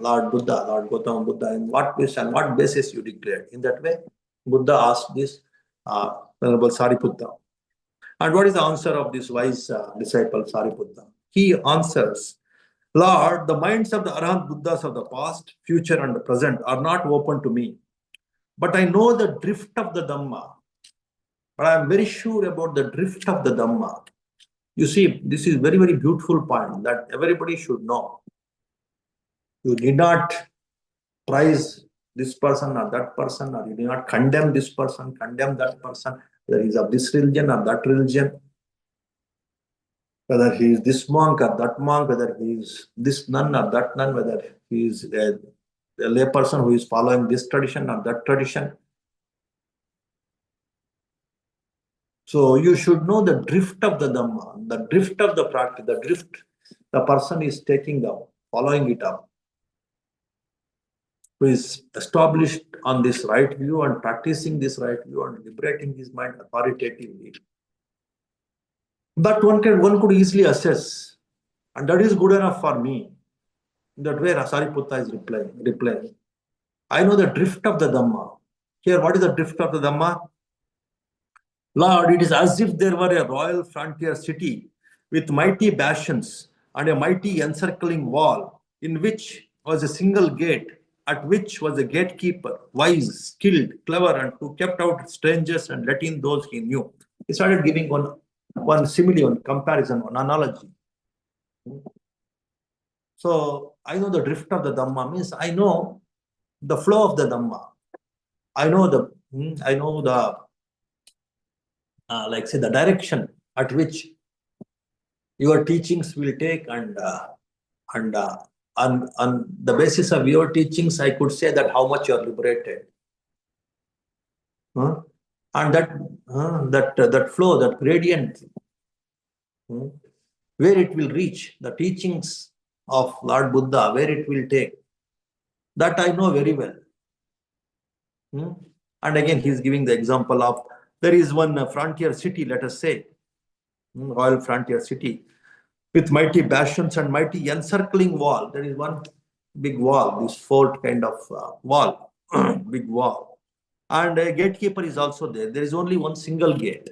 Lord Buddha, Lord Gautama Buddha, in what basis and what basis you declared? In that way, Buddha asked this Venerable Sariputta. And what is the answer of this wise disciple Sariputta? He answers, Lord, the minds of the Arahant Buddhas of the past, future, and the present are not open to me. But I know the drift of the Dhamma. But I am very sure about the drift of the Dhamma. You see, this is very, very beautiful point that everybody should know. You need not praise this person or that person, or you do not condemn this person, condemn that person, whether he is of this religion or that religion, whether he is this monk or that monk, whether he is this nun or that nun, whether he is a lay person who is following this tradition or that tradition. So you should know the drift of the Dhamma, the drift of the practice, the drift the person is taking up, following it up, who is established on this right view and practicing this right view and liberating his mind authoritatively. That one could easily assess, and that is good enough for me. That way Sariputta is replying. I know the drift of the Dhamma. Here, what is the drift of the Dhamma? Lord, it is as if there were a royal frontier city with mighty bastions and a mighty encircling wall, in which was a single gate, at which was a gatekeeper, wise, skilled, clever, and who kept out strangers and let in those he knew. He started giving one simile, one comparison, one analogy. So I know the drift of the Dhamma means I know the flow of the Dhamma. I know the like say the direction at which your teachings will take, and on the basis of your teachings, I could say that how much you are liberated. And that flow, that gradient, where it will reach, the teachings of Lord Buddha, where it will take, that I know very well. And again, he is giving the example of there is one frontier city, let us say, royal frontier city, with mighty bastions and mighty encircling wall. There is one big wall, this fort kind of wall, big wall. And a gatekeeper is also there. There is only one single gate.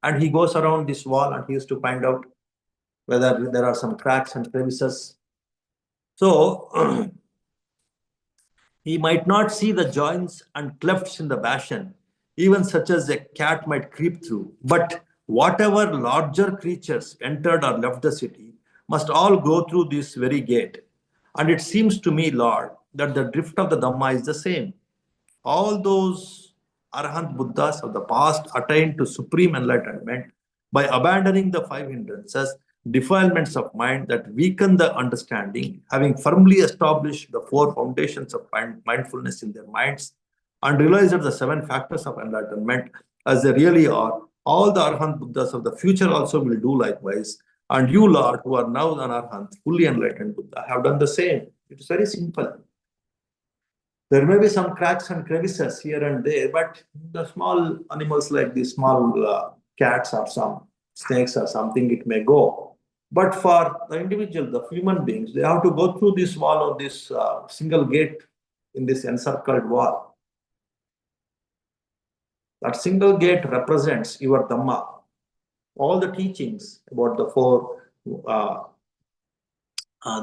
And he goes around this wall and he has to find out whether there are some cracks and crevices. So he might not see the joints and clefts in the bastion, even such as a cat might creep through. But whatever larger creatures entered or left the city must all go through this very gate. And it seems to me, Lord, that the drift of the Dhamma is the same. All those Arahant Buddhas of the past attained to supreme enlightenment by abandoning the five hindrances, defilements of mind that weaken the understanding, having firmly established the four foundations of mindfulness in their minds, and realized the seven factors of enlightenment as they really are. All the Arahant Buddhas of the future also will do likewise. And you, Lord, who are now an Arahant, fully enlightened Buddha, have done the same. It is very simple. There may be some cracks and crevices here and there, but the small animals like these small cats or some snakes or something, it may go. But for the individual, the human beings, they have to go through this wall or this single gate in this encircled wall. That single gate represents your Dhamma. All the teachings about the four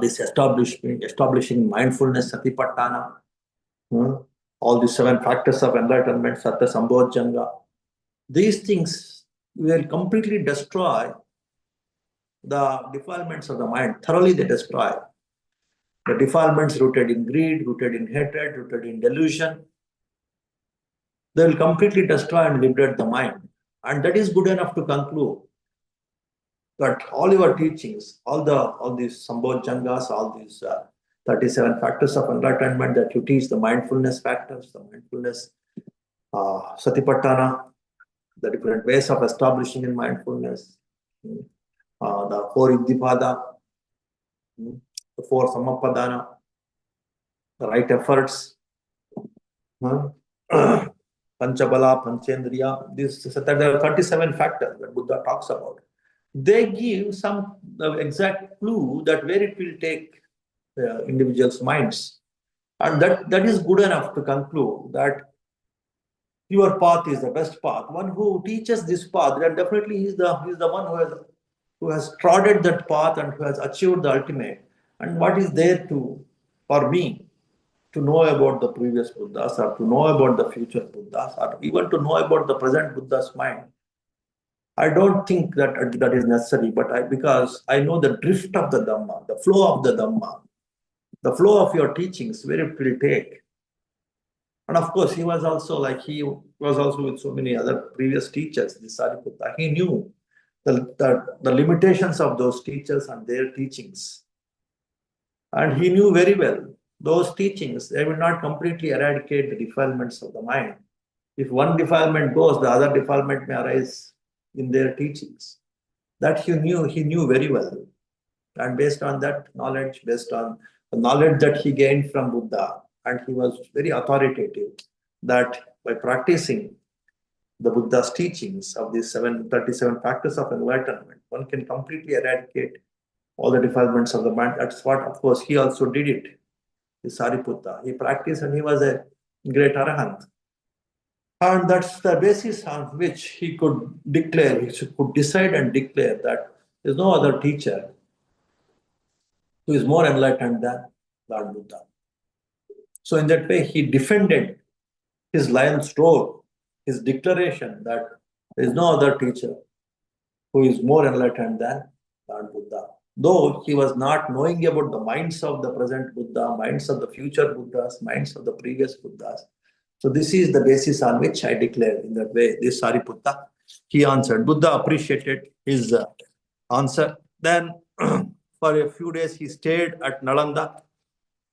this establishing mindfulness, Satipatthana, all the 7 factors of enlightenment, Sattva Sambodhjanga. These things will completely destroy the defilements of the mind. Thoroughly they destroy the defilements rooted in greed, rooted in hatred, rooted in delusion. They will completely destroy and liberate the mind. And that is good enough to conclude that all your teachings, all these Sambodhjangas, all these 37 factors of enlightenment that you teach, the mindfulness factors, the mindfulness Satipatthana, the different ways of establishing in mindfulness, the 4 Iddhipada, the 4 Samapadana, the right efforts, Panchabala, Panchendriya, there are 37 factors that Buddha talks about. They give some exact clue that where it will take the individual's minds. And that is good enough to conclude that your path is the best path. One who teaches this path, then definitely is the one who has trodden that path and who has achieved the ultimate. And what is there for me to know about the previous Buddhas, or to know about the future Buddhas, or even to know about the present Buddha's mind? I don't think that is necessary, but because I know the drift of the Dhamma, the flow of the Dhamma, the flow of your teachings, where it will take. And of course, he was also with so many other previous teachers, this Sariputta. He knew the limitations of those teachers and their teachings. And he knew very well those teachings, they will not completely eradicate the defilements of the mind. If one defilement goes, the other defilement may arise in their teachings. That he knew very well. And based on that knowledge, based on the knowledge that he gained from Buddha, and he was very authoritative that by practicing the Buddha's teachings of these 37 factors of enlightenment, one can completely eradicate all the defilements of the mind. That's what, of course, he also did it. The Sariputta. He practiced and he was a great Arahant. And that's the basis on which he could declare, he could decide and declare that there is no other teacher who is more enlightened than Lord Buddha. So in that way, he defended his lion's roar, his declaration that there is no other teacher who is more enlightened than Lord Buddha. Though he was not knowing about the minds of the present Buddha, minds of the future Buddhas, minds of the previous Buddhas. So this is the basis on which I declare in that way, this Sariputta, he answered. Buddha appreciated his answer. Then for a few days, he stayed at Nalanda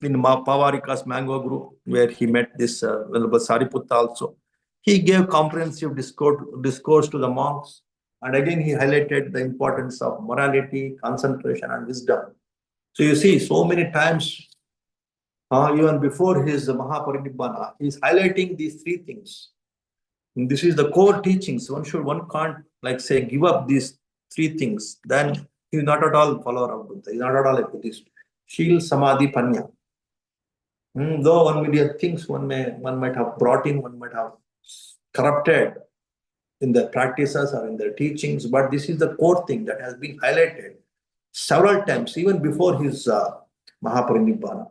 in Pavarika's Mango group, where he met this Venerable Sariputta also. He gave comprehensive discourse to the monks. And again, he highlighted the importance of morality, concentration, and wisdom. So you see, so many times, even before his Mahāparinibbāna, he is highlighting these 3 things. And this is the core teachings. One can't give up these 3 things. Then he is not at all follower of Buddha. He is not at all a Buddhist. Shil, Samadhi, Panya. Though 1 million things one might have brought in, one might have corrupted in their practices or in their teachings, but this is the core thing that has been highlighted several times, even before his Mahāparinibbāna.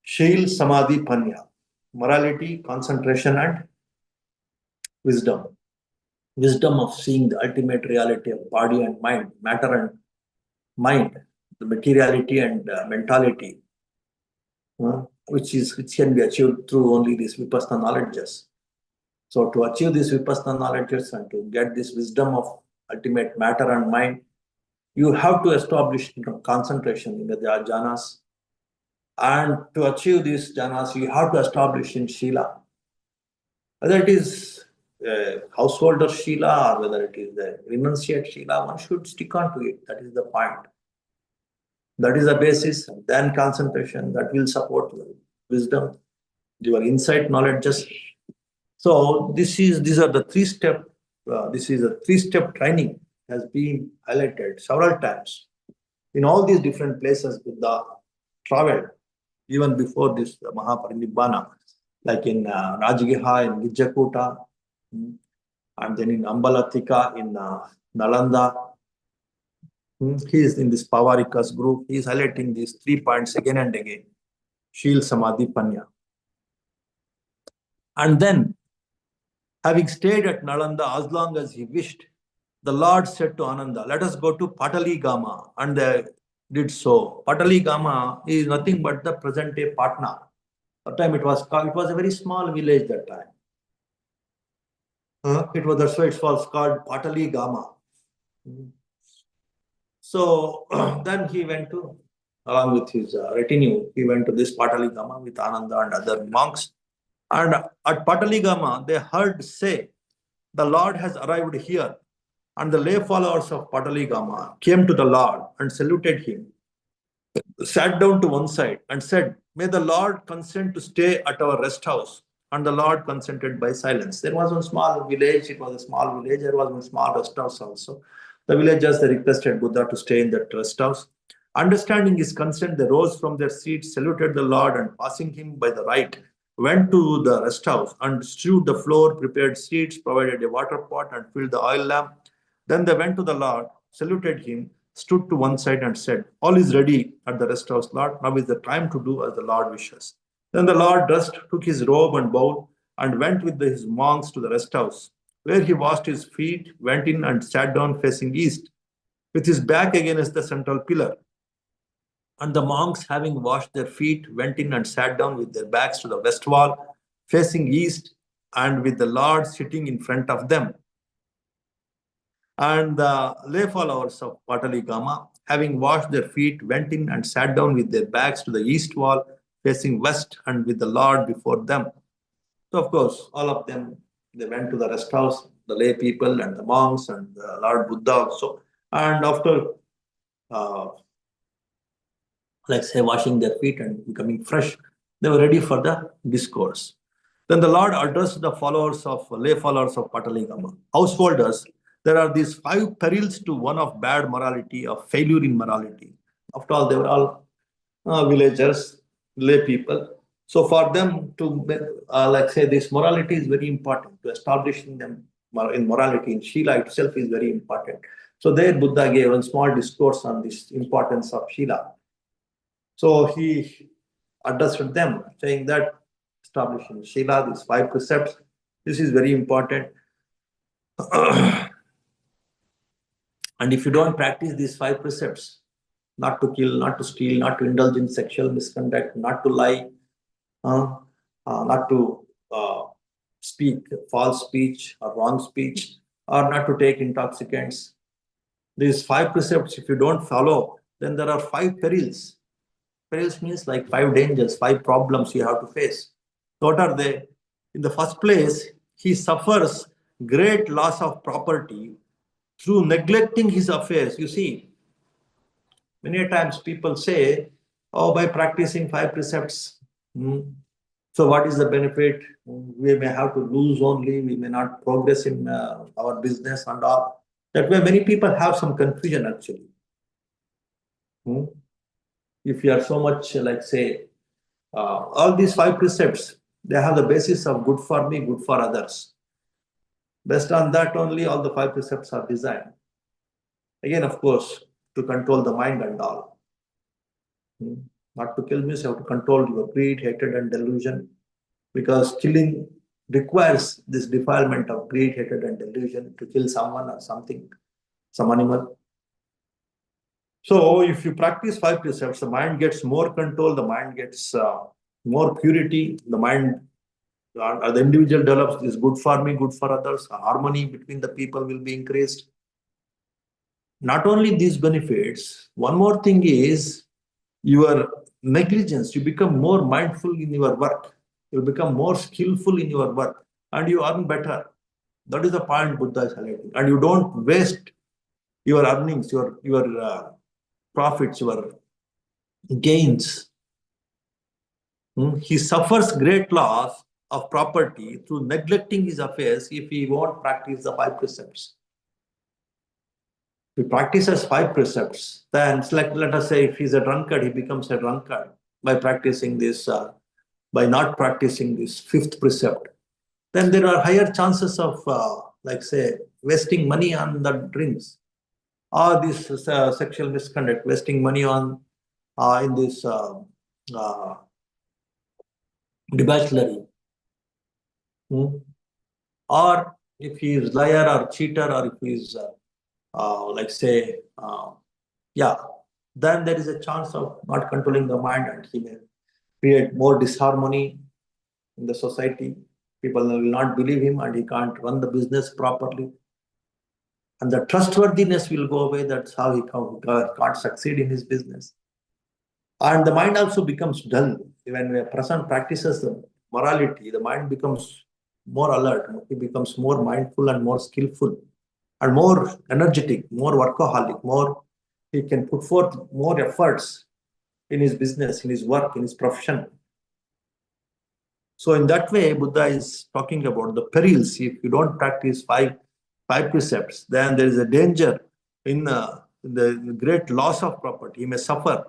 Shil, Samadhi, Panya. Morality, concentration, and wisdom. Wisdom of seeing the ultimate reality of body and mind, matter and mind, the materiality and mentality, which can be achieved through only these Vipassana knowledges. So to achieve these Vipassana knowledges and to get this wisdom of ultimate matter and mind, you have to establish concentration in the jhanas. And to achieve these jhanas, you have to establish in Shila. Whether it is householder Shila or whether it is the renunciate Shila, one should stick on to it. That is the point. That is the basis. Then concentration, that will support your wisdom, your insight, knowledge. So these are the 3-step. This is a 3-step training has been highlighted several times in all these different places. Buddha traveled even before this Mahāparinibbāna, like in Rajagaha, in Gijjakuta, and then in Ambalatika, in Nalanda, He is in this Pavarika's group. He is highlighting these 3 points again and again. Shil, Samadhi, Panya. And then, having stayed at Nalanda as long as he wished, the Lord said to Ananda, let us go to Pataligama. And they did so. Pataligama is nothing but the present day Patna. That time it was a very small village that time. That's why it was called Pataligama. So then he went to, along with his retinue, he went to this Pataligama with Ananda and other monks. And at Pataligama, they heard say, the Lord has arrived here. And the lay followers of Pataligama came to the Lord and saluted him, sat down to one side and said, may the Lord consent to stay at our rest house. And the Lord consented by silence. There was one small village. It was a small village. There was one small rest house also. The villagers, they requested Buddha to stay in that rest house. Understanding his consent, they rose from their seats, saluted the Lord, and passing him by the right, went to the rest house and strewed the floor, prepared seats, provided a water pot, and filled the oil lamp. Then they went to the Lord, saluted him, stood to one side and said, all is ready at the rest house, Lord. Now is the time to do as the Lord wishes. Then the Lord dressed, took his robe and bowed, and went with his monks to the rest house, where he washed his feet, went in and sat down facing east, with his back against the central pillar. And the monks, having washed their feet, went in and sat down with their backs to the west wall, facing east, and with the Lord sitting in front of them. And the lay followers of Pataligama, having washed their feet, went in and sat down with their backs to the east wall, facing west, and with the Lord before them. So, of course, all of them, they went to the rest house, the lay people and the monks and the Lord Buddha also. And after, like say, washing their feet and becoming fresh, they were ready for the discourse. Then the Lord addressed the lay followers of Pataligama. Householders, there are these 5 perils to one of bad morality, of failure in morality. After all, they were all villagers, lay people. So for them to, like say, this morality is very important. To establishing them in morality, in Shila itself is very important. So there Buddha gave a small discourse on this importance of Shila. So he addressed them, saying that establishing Shila, these 5 precepts, this is very important. And if you don't practice these 5 precepts, not to kill, not to steal, not to indulge in sexual misconduct, not to lie, not to speak false speech or wrong speech, or not to take intoxicants. These 5 precepts, if you don't follow, then there are 5 perils. Perils means like 5 dangers, 5 problems you have to face. What are they? In the first place, he suffers great loss of property through neglecting his affairs. You see, many times people say, oh, by practicing 5 precepts, so what is the benefit? We may have to lose only, we may not progress in our business and all. That way, many people have some confusion actually. If you are so much, like say, all these 5 precepts, they have the basis of good for me, good for others. Based on that only, all the 5 precepts are designed. Again, of course, to control the mind and all. Not to kill means you have to control your greed, hatred, and delusion, because killing requires this defilement of greed, hatred, and delusion to kill someone or something, some animal. So, if you practice 5 precepts, the mind gets more control, the mind gets more purity, the mind, the individual develops this good for me, good for others, harmony between the people will be increased. Not only these benefits, one more thing is your negligence. You become more mindful in your work. You become more skillful in your work and you earn better. That is the point Buddha is highlighting. And you don't waste your earnings, your profits, your gains. He suffers great loss of property through neglecting his affairs if he won't practice the 5 precepts. If he practices 5 precepts, then it's like, let us say, if he's a drunkard, he becomes a drunkard by practicing this, by not practicing this 5th precept. Then there are higher chances of, like say, wasting money on the drinks. or this sexual misconduct, wasting money on in this debauchery. Or if he is liar or cheater, or if he is like say yeah, then there is a chance of not controlling the mind, and he may create more disharmony in the society. People will not believe him, and he can't run the business properly. And the trustworthiness will go away. That's how he can't succeed in his business. And the mind also becomes dull. When a person practices the morality, the mind becomes more alert. He becomes more mindful and more skillful and more energetic, more workaholic, more he can put forth more efforts in his business, in his work, in his profession. So in that way, Buddha is talking about the perils. If you don't practice five precepts, then there is a danger in the great loss of property. He may suffer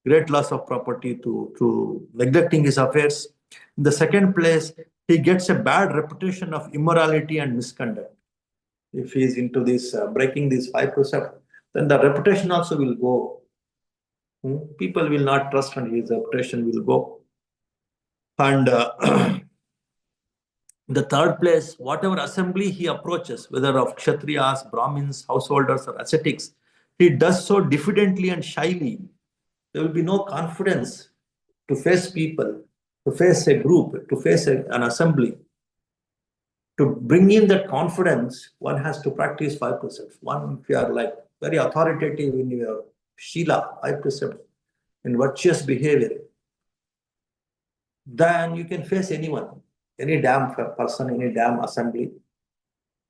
great loss of property to neglecting his affairs. In the second place, he gets a bad reputation of immorality and misconduct. If he is into this breaking these 5 precepts, then the reputation also will go. People will not trust, and his reputation will go. And the third place, whatever assembly he approaches, whether of Kshatriyas, Brahmins, householders, or ascetics, he does so diffidently and shyly. There will be no confidence to face people, to face a group, to face an assembly. To bring in that confidence, one has to practice 5 precepts. One, if you are like very authoritative in your Shila, 5 precepts, in virtuous behavior, then you can face anyone, any damn person, any damn assembly.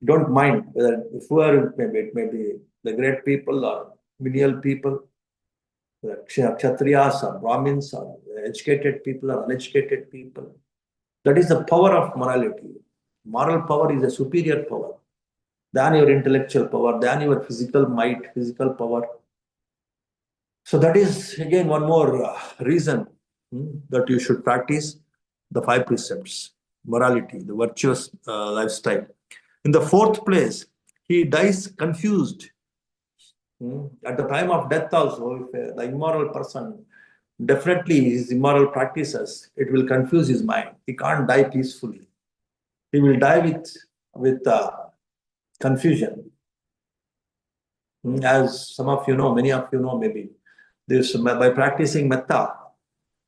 Don't mind whether it may be the great people or menial people, Kshatriyas or Brahmins or educated people or uneducated people. That is the power of morality. Moral power is a superior power than your intellectual power, than your physical might, physical power. So that is again one more reason that you should practice the 5 precepts, morality, the virtuous lifestyle. In the fourth place, he dies confused. At the time of death also, if the immoral person, definitely his immoral practices, it will confuse his mind. He can't die peacefully. He will die with confusion. As some of you know, many of you know maybe, this by practicing metta,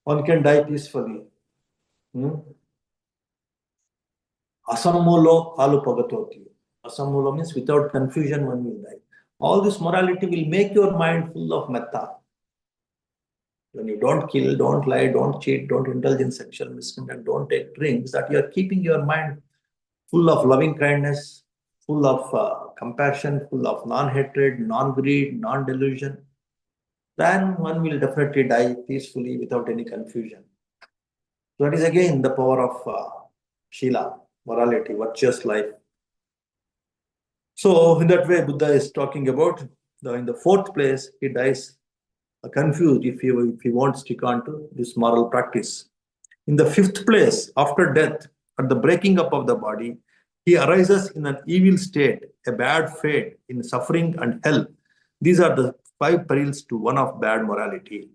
one can die peacefully. Asammulo kalu pagatoti. Asammulo means without confusion one will die. All this morality will make your mind full of metta. When you don't kill, don't lie, don't cheat, don't indulge in sexual misconduct, don't take drinks, that you are keeping your mind full of loving kindness, full of compassion, full of non-hatred, non-greed, non-delusion, then one will definitely die peacefully without any confusion. So that is again the power of Shila, morality, virtuous life. So in that way, Buddha is talking about in the fourth place, he dies confused if he won't stick on to this moral practice. In the fifth place, after death, at the breaking up of the body, he arises in an evil state, a bad fate, in suffering and hell. These are the 5 perils to one of bad morality.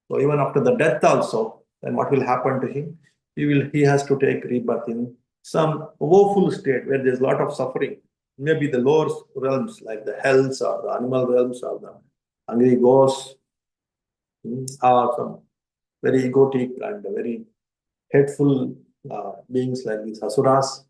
So even after the death also, then what will happen to him? He has to take rebirth in some woeful state where there's a lot of suffering. Maybe the lower realms like the hells or the animal realms or the hungry ghosts, or some very egotic and very hateful beings like these asuras.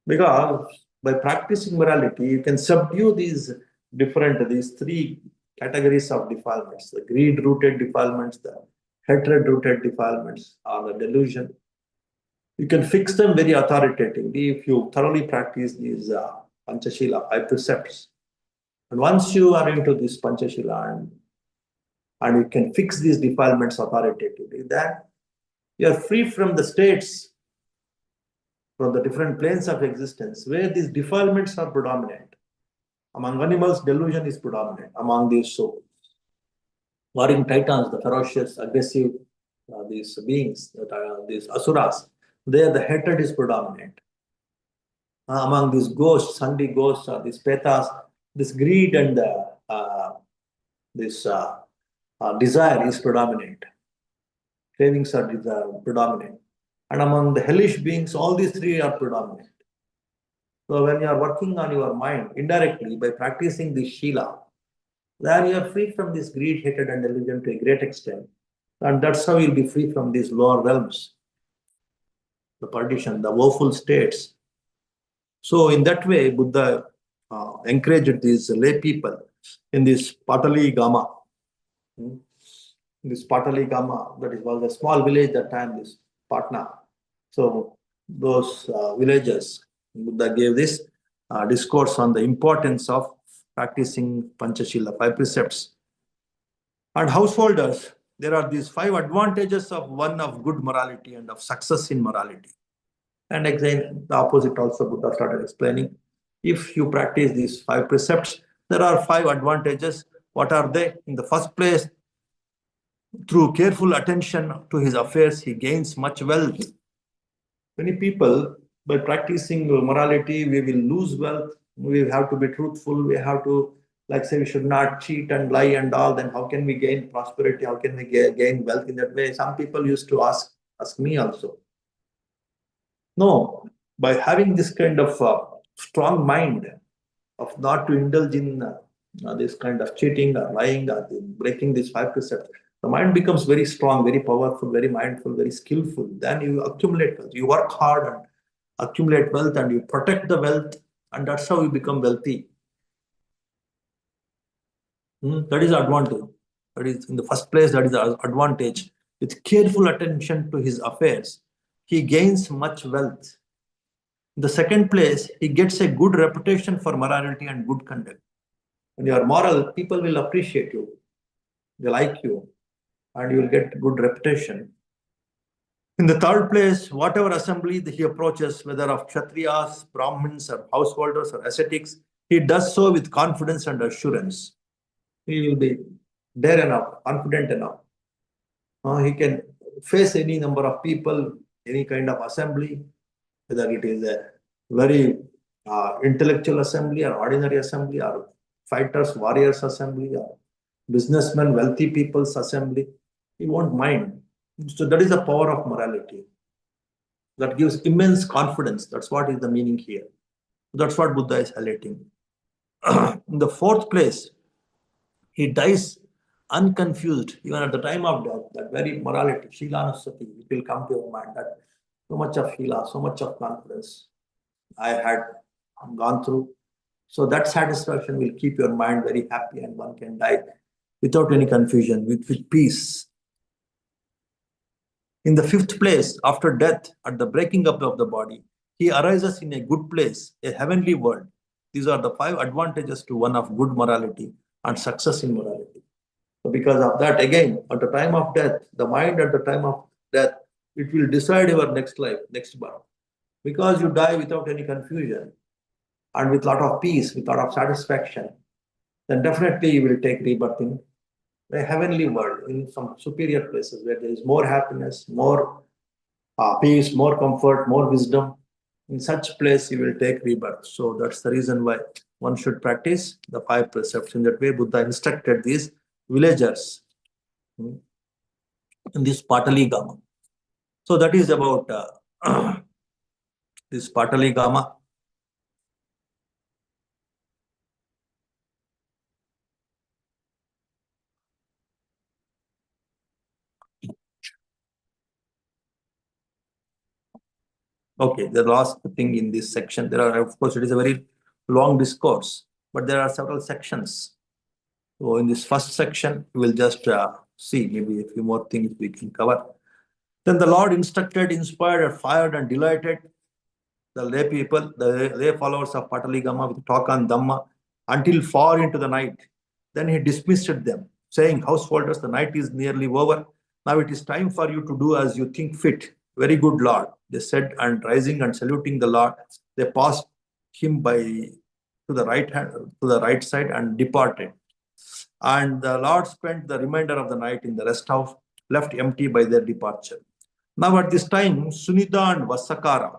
Because by practicing morality, you can subdue these 3 categories of defilements: the greed-rooted defilements, the hatred-rooted defilements, or the delusion. You can fix them very authoritatively if you thoroughly practice these Panchashila, 5 precepts. And once you are into this Panchashila and you can fix these defilements authoritatively, then you are free from the states, from the different planes of existence where these defilements are predominant. Among animals, delusion is predominant. Among these warring titans, the ferocious, aggressive, these beings, that are these asuras, there the hatred is predominant. among these ghosts, Sandi ghosts, or these petas, this greed and this desire is predominant. Cravings are predominant. And among the hellish beings, all these three are predominant. So when you are working on your mind indirectly by practicing this Shila, then you are free from this greed, hatred, and delusion to a great extent. And that's how you'll be free from these lower realms, the perdition, the woeful states. So in that way, Buddha encouraged these lay people in this Patali Gama. This Patali Gama, that was a small village at that time, this Patna. So those villagers, Buddha gave this discourse on the importance of practicing Panchashila, 5 precepts. And householders, there are these 5 advantages of one of good morality and of success in morality. And again, the opposite also Buddha started explaining. If you practice these 5 precepts, there are 5 advantages. What are they? In the first place, through careful attention to his affairs, he gains much wealth. Many people, by practicing morality, we will lose wealth. We have to be truthful. We have to, like say, we should not cheat and lie and all. Then how can we gain prosperity? How can we gain wealth in that way? Some people used to ask me also. No, by having this kind of strong mind of not to indulge in this kind of cheating or lying or breaking these 5 precepts, the mind becomes very strong, very powerful, very mindful, very skillful. Then you accumulate wealth. You work hard and accumulate wealth and you protect the wealth, and that's how you become wealthy. That is advantage. That is in the first place, that is the advantage. With careful attention to his affairs, he gains much wealth. In the second place, he gets a good reputation for morality and good conduct. When you are moral, people will appreciate you. They like you, and you will get good reputation. In the third place, whatever assembly he approaches, whether of Kshatriyas, Brahmins, or householders or ascetics, he does so with confidence and assurance. He will be dare enough, confident enough. He can face any number of people, any kind of assembly, whether it is a very intellectual assembly or ordinary assembly or fighters, warriors assembly or businessmen, wealthy people's assembly. He won't mind. So that is the power of morality. That gives immense confidence. That's what is the meaning here. That's what Buddha is highlighting. In the fourth place, he dies unconfused, even at the time of death. That very morality, Shilanusati, it will come to your mind. That so much of Shila, so much of confidence I had gone through. So that satisfaction will keep your mind very happy, and one can die without any confusion, with peace. In the fifth place, after death, at the breaking up of the body, he arises in a good place, a heavenly world. These are the 5 advantages to one of good morality and success in morality. So because of that, again, at the time of death, the mind at the time of death, it will decide your next life, next birth. Because you die without any confusion and with a lot of peace, with a lot of satisfaction, then definitely you will take rebirth in a heavenly world, in some superior places where there is more happiness, more peace, more comfort, more wisdom. In such place, you will take rebirth. So that's the reason why one should practice the 5 precepts. In that way, Buddha instructed these villagers in this Patali Gama. So that is about this Patali Gama. Okay, the last thing in this section, there are, of course, it is a very long discourse, but there are several sections. So in this first section, we will just see maybe a few more things we can cover. Then the Lord instructed, inspired, fired, and delighted the lay people, the lay followers of Patali Gama with talk on Dhamma until far into the night. Then he dismissed them, saying, householders, the night is nearly over. Now it is time for you to do as you think fit. Very good, Lord, they said, and rising and saluting the Lord, they passed him by to the right side and departed. And the Lord spent the remainder of the night in the rest house, left empty by their departure. Now at this time, Sunita and Vasakara,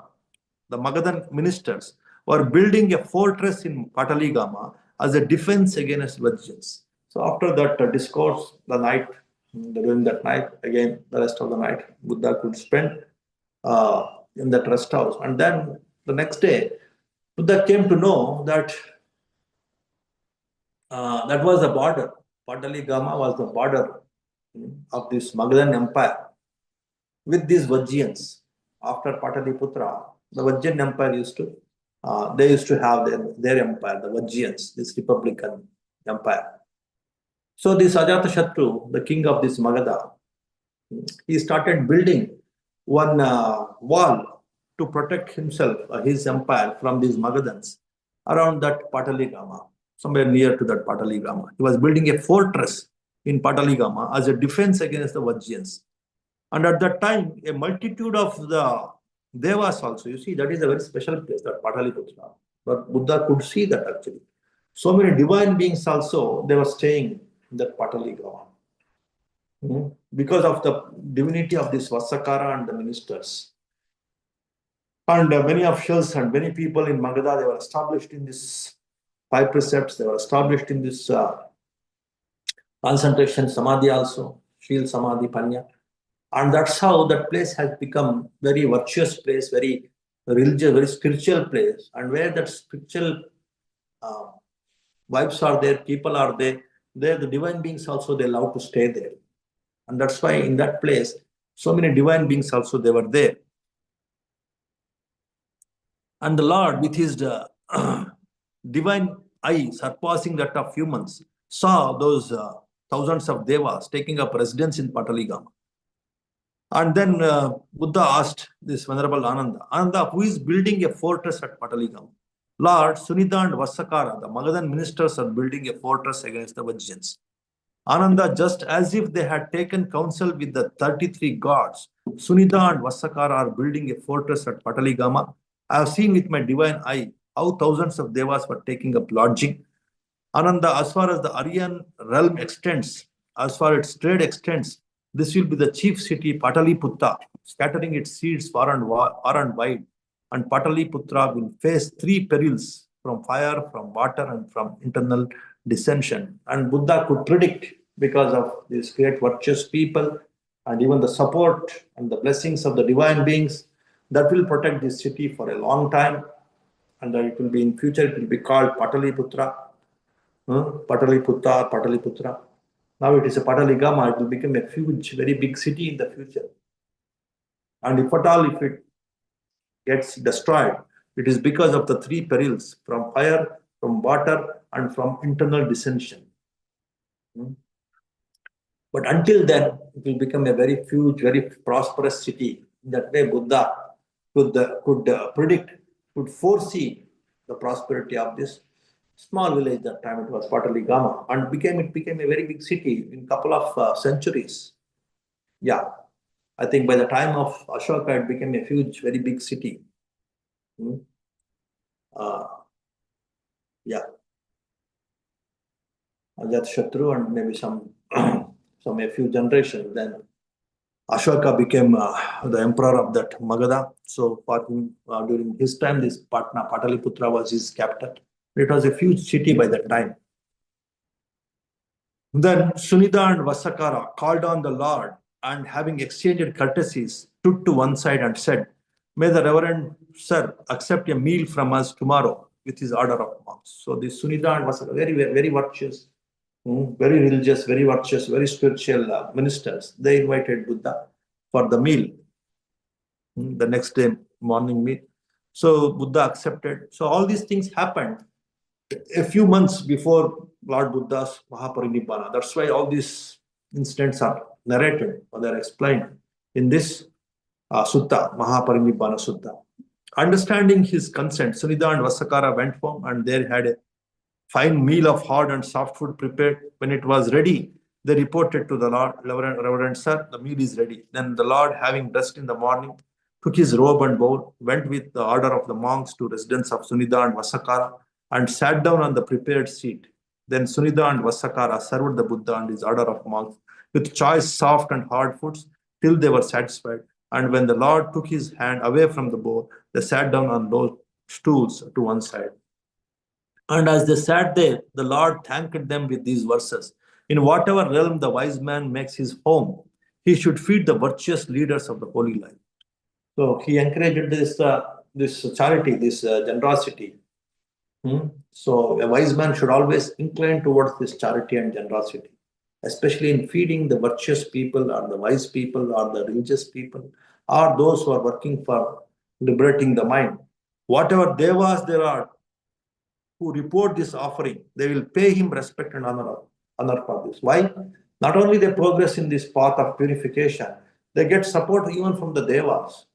the Magadhan ministers, were building a fortress in Pataligama as a defense against Vajjayans. So after that discourse, during that night, again, the rest of the night, Buddha could spend in that rest house. And then the next day, Buddha came to know that that was the border. Pataligama was the border of this Magadhan Empire with these Vajjayans. After Pataliputra, the Vajjayan Empire used to have their empire, the Vajjayans, this Republican Empire. So this Ajatashatru, the king of this Magadha, he started building one wall to protect himself, his empire from these Magadhans around that Pataligama, somewhere near to that Pataligama. He was building a fortress in Pataligama as a defense against the Vajjayans. And at that time, a multitude of the Devas also, you see, that is a very special place, that Pataliputra. But Buddha could see that actually. So many divine beings also, they were staying in that Pataligama. Because of the divinity of this Vasakara and the ministers. And many officials and many people in Magadha, they were established in this 5 precepts, they were established in this concentration Samadhi also, Shil Samadhi Panya. And that's how that place has become very virtuous place, very religious, very spiritual place. And where that spiritual vibes are there, people are there, the divine beings also, they love to stay there. And that's why in that place, so many divine beings also, they were there. And the Lord, with his divine eye surpassing that of humans, saw those thousands of devas taking up residence in Pataligama. And then Buddha asked this Venerable Ananda, who is building a fortress at Pataligama? Lord, Sunita and Vasakara, the Magadhan ministers, are building a fortress against the Vajjayans. Ananda, just as if they had taken counsel with the 33 gods, Sunita and Vasakara are building a fortress at Pataligama. I have seen with my divine eye how thousands of devas were taking up lodging. Ananda, as far as the Aryan realm extends, as far as its trade extends, this will be the chief city, Pataliputra, scattering its seeds far and wide. And Pataliputra will face 3 perils, from fire, from water, and from internal dissension. And Buddha could predict, because of these great virtuous people and even the support and the blessings of the divine beings, that will protect this city for a long time. And it will be in future, it will be called Pataliputra. Pataliputra. Now it is a Pataligama, it will become a huge, very big city in the future. And if at all, if it gets destroyed, it is because of the 3 perils, from fire, from water, and from internal dissension. But until then, it will become a very huge, very prosperous city. In that way, Buddha could predict, could foresee the prosperity of this small village. That time it was Pataligama, and it became a very big city in a couple of centuries. Yeah, I think by the time of Ashoka, it became a huge, very big city. Yeah, Ajatashatru and maybe a few generations. Then Ashoka became the emperor of that Magadha. So for him, during his time, this Pataliputra was his capital. It was a huge city by that time. Then Sunita and Vasakara called on the Lord, and having exchanged courtesies, stood to one side and said, "May the Reverend Sir accept a meal from us tomorrow with his order of monks." So this Sunita and Vasakara, very, very virtuous, very religious, very virtuous, very spiritual ministers, they invited Buddha for the meal, the next day morning meal. So Buddha accepted. So all these things happened a few months before Lord Buddha's Mahāparinibbāna. That's why all these incidents are narrated or they are explained in this Sutta, Mahāparinibbāna Sutta. Understanding his consent, Sunita and Vasakara went home, and there had a fine meal of hard and soft food prepared. When it was ready, they reported to the Lord, "Reverend Sir, the meal is ready." Then the Lord, having dressed in the morning, took his robe and bowl, went with the order of the monks to residence of Sunita and Vasakara, and sat down on the prepared seat. Then Sunita and Vasakara served the Buddha and his order of monks with choice, soft and hard foods till they were satisfied. And when the Lord took his hand away from the bowl, they sat down on low stools to one side. And as they sat there, the Lord thanked them with these verses. In whatever realm the wise man makes his home, he should feed the virtuous leaders of the holy life. So he encouraged this charity, this generosity. So a wise man should always incline towards this charity and generosity, especially in feeding the virtuous people or the wise people or the religious people or those who are working for liberating the mind. Whatever devas there are who report this offering, they will pay him respect and honor for this. Why? Not only they progress in this path of purification, they get support even from the devas.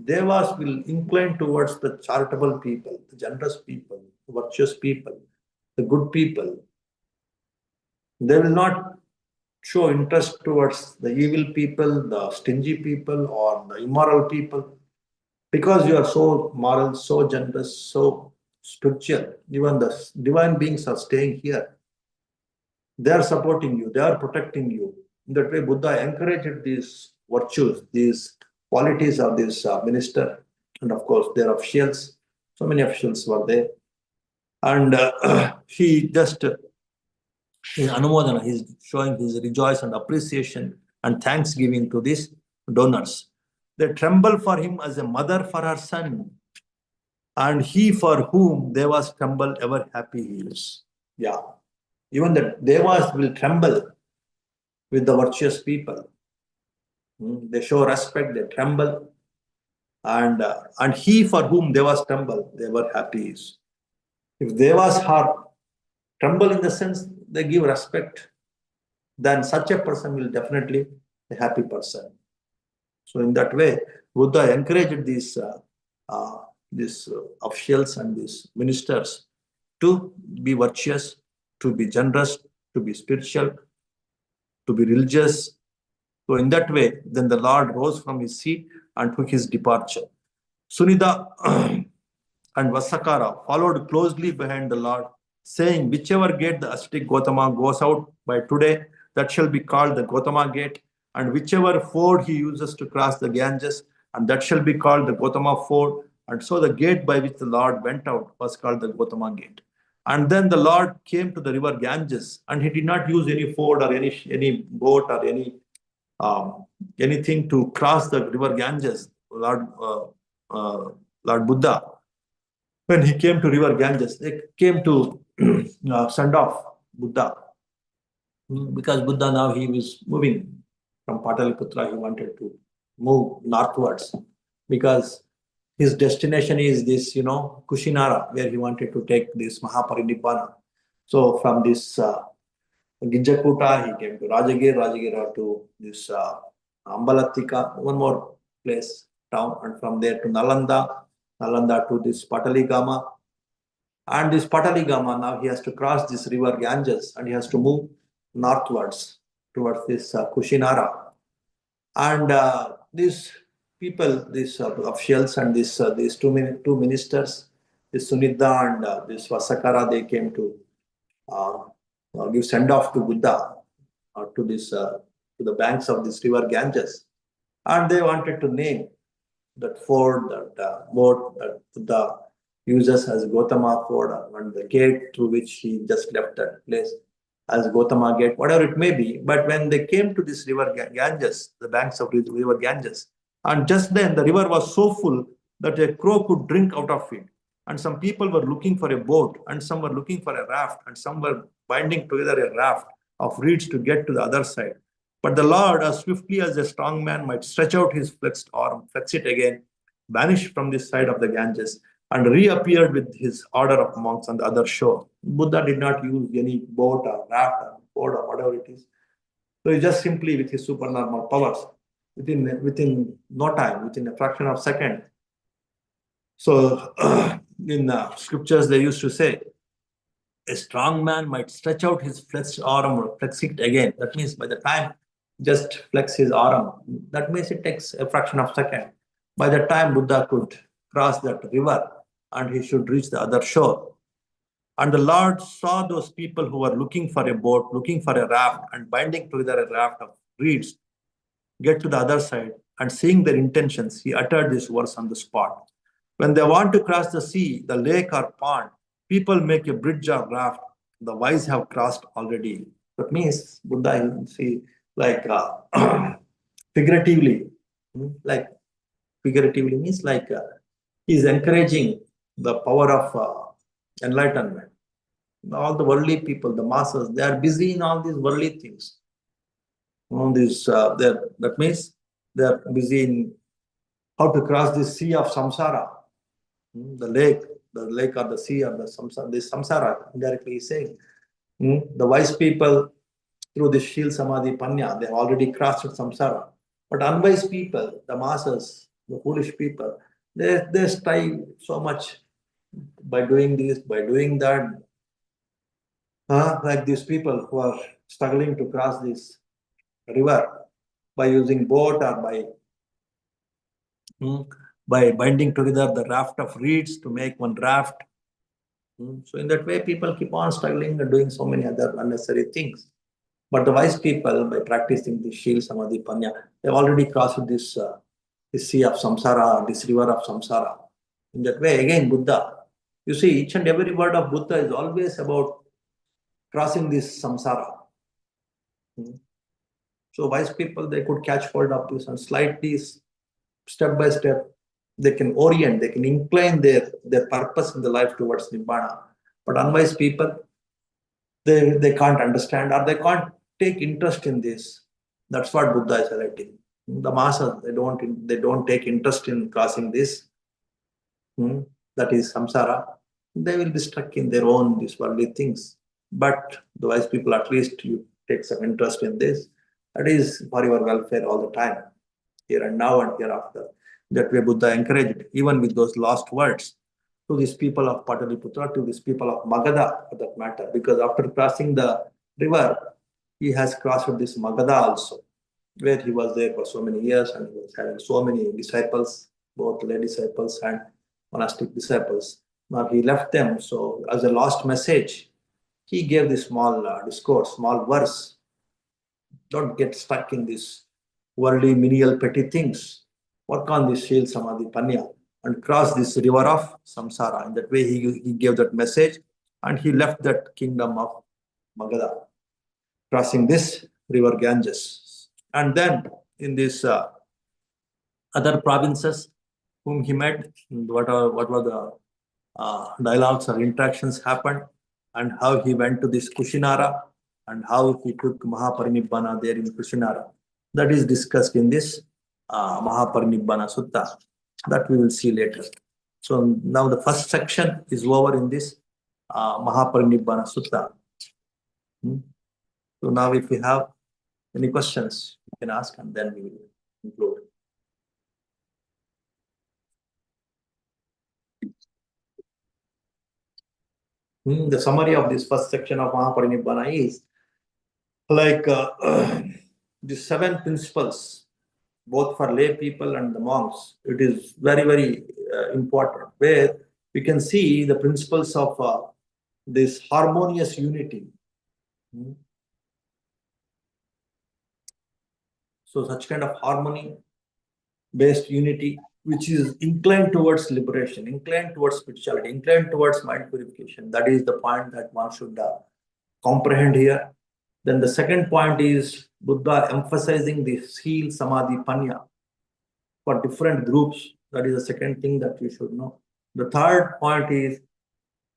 Devas will incline towards the charitable people, the generous people, the virtuous people, the good people. They will not show interest towards the evil people, the stingy people, or the immoral people. Because you are so moral, so generous, so spiritual, even the divine beings are staying here. They are supporting you, they are protecting you. In that way, Buddha encouraged these virtues, these qualities of this minister, and of course, their officials. So many officials were there. And he just, his anumodana, he's showing his rejoice and appreciation and thanksgiving to these donors. They tremble for him as a mother for her son, and he for whom devas tremble, ever happy he is. Yeah, even the devas will tremble with the virtuous people. They show respect, they tremble, and he for whom devas tremble, they were happy is. If devas are tremble in the sense they give respect, then such a person will definitely be a happy person. So in that way, Buddha encouraged these officials and these ministers to be virtuous, to be generous, to be spiritual, to be religious. So in that way, then the Lord rose from his seat and took his departure. Sunida and Vasakara followed closely behind the Lord, saying, whichever gate the ascetic Gautama goes out by today, that shall be called the Gautama gate, and whichever ford he uses to cross the Ganges, and that shall be called the Gautama ford. And so the gate by which the Lord went out was called the Gautama gate. And then the Lord came to the river Ganges, and he did not use any ford or any boat or anything to cross the river Ganges. Lord Buddha, when he came to river Ganges, they came to send off Buddha, because Buddha now he was moving from Pataliputra. He wanted to move northwards because his destination is this, Kushinara, where he wanted to take this Mahāparinibbāna. So from this Ginjakuta, he came to Rajagir to this Ambalatika, one more place, town, and from there to Nalanda to this Pataligama. And this Pataligama, now he has to cross this river Ganges and he has to move northwards towards this Kushinara. And these people, these officials and these two ministers, this Sunida and this Vasakara, they came to give send off to Buddha to the banks of this river Ganges, and they wanted to name that ford, that boat that Buddha uses as Gautama ford, and the gate through which he just left that place as Gautama gate, whatever it may be. But when they came to this river Ganges, the banks of the river Ganges, and just then the river was so full that a crow could drink out of it. And some people were looking for a boat, and some were looking for a raft, and some were binding together a raft of reeds to get to the other side. But the Lord, as swiftly as a strong man might stretch out his flexed arm, flex it again, vanished from this side of the Ganges, and reappeared with his order of monks on the other shore. Buddha did not use any boat or raft or board or whatever it is. So he just simply, with his supernormal powers, within no time, within a fraction of a second. So in scriptures, they used to say, a strong man might stretch out his flexed arm or flex it again. That means by the time just flex his arm, that means it takes a fraction of a second. By the time Buddha could cross that river and he should reach the other shore. And the Lord saw those people who were looking for a boat, looking for a raft, and binding together a raft of reeds, get to the other side, and seeing their intentions, he uttered this verse on the spot. When they want to cross the sea, the lake or pond, people make a bridge or raft. The wise have crossed already. That means Buddha, you see, like figuratively, like figuratively means like he is encouraging the power of enlightenment. All the worldly people, the masses, they are busy in all these worldly things. All these, that means they are busy in how to cross this sea of samsara, the lake or the sea or the samsara. This samsara, indirectly is saying, the wise people through this Shil Samadhi Panya, they have already crossed samsara. But unwise people, the masses, the foolish people, they strive so much by doing this, by doing that. Like these people who are struggling to cross this river by using boat or by binding together the raft of reeds to make one raft. So in that way, people keep on struggling and doing so many other unnecessary things. But the wise people, by practicing the Shil Samadhi Panya, they've already crossed this sea of samsara, this river of samsara. In that way, again, Buddha, you see, each and every word of Buddha is always about crossing this samsara. So wise people, they could catch hold of this and slightly, step by step, they can orient, they can incline their purpose in the life towards Nibbana. But unwise people, they can't understand or they can't take interest in this. That's what Buddha is highlighting. The masses, they don't take interest in crossing this. That is samsara. They will be stuck in their own these worldly things. But the wise people, at least you take some interest in this. That is for your welfare all the time, here and now and hereafter. That way Buddha encouraged, even with those last words, to these people of Pataliputra, to these people of Magadha for that matter. Because after crossing the river, he has crossed this Magadha also, where he was there for so many years and he was having so many disciples, both lay disciples and monastic disciples. Now he left them. So as a last message, he gave this small discourse, small verse. Don't get stuck in this worldly, menial, petty things. Work on this Shil Samadhi Panya and cross this river of samsara. In that way, he gave that message and he left that kingdom of Magadha, crossing this river Ganges. And then in these other provinces whom he met, what were the dialogues or interactions happened, and how he went to this Kushinara and how he took Mahāparinibbāna there in Kushinara. That is discussed in this Mahāparinibbāna Sutta. That we will see later. So now the first section is over in this Mahāparinibbāna Sutta. So now if you have any questions, you can ask and then we will conclude. The summary of this first section of Mahāparinibbāna is like the 7 principles, both for lay people and the monks. It is very, very important, where we can see the principles of this harmonious unity. So such kind of harmony-based unity, which is inclined towards liberation, inclined towards spirituality, inclined towards mind purification. That is the point that one should comprehend here. Then the second point is Buddha emphasizing the Shil Samadhi Panya for different groups. That is the second thing that you should know. The third point is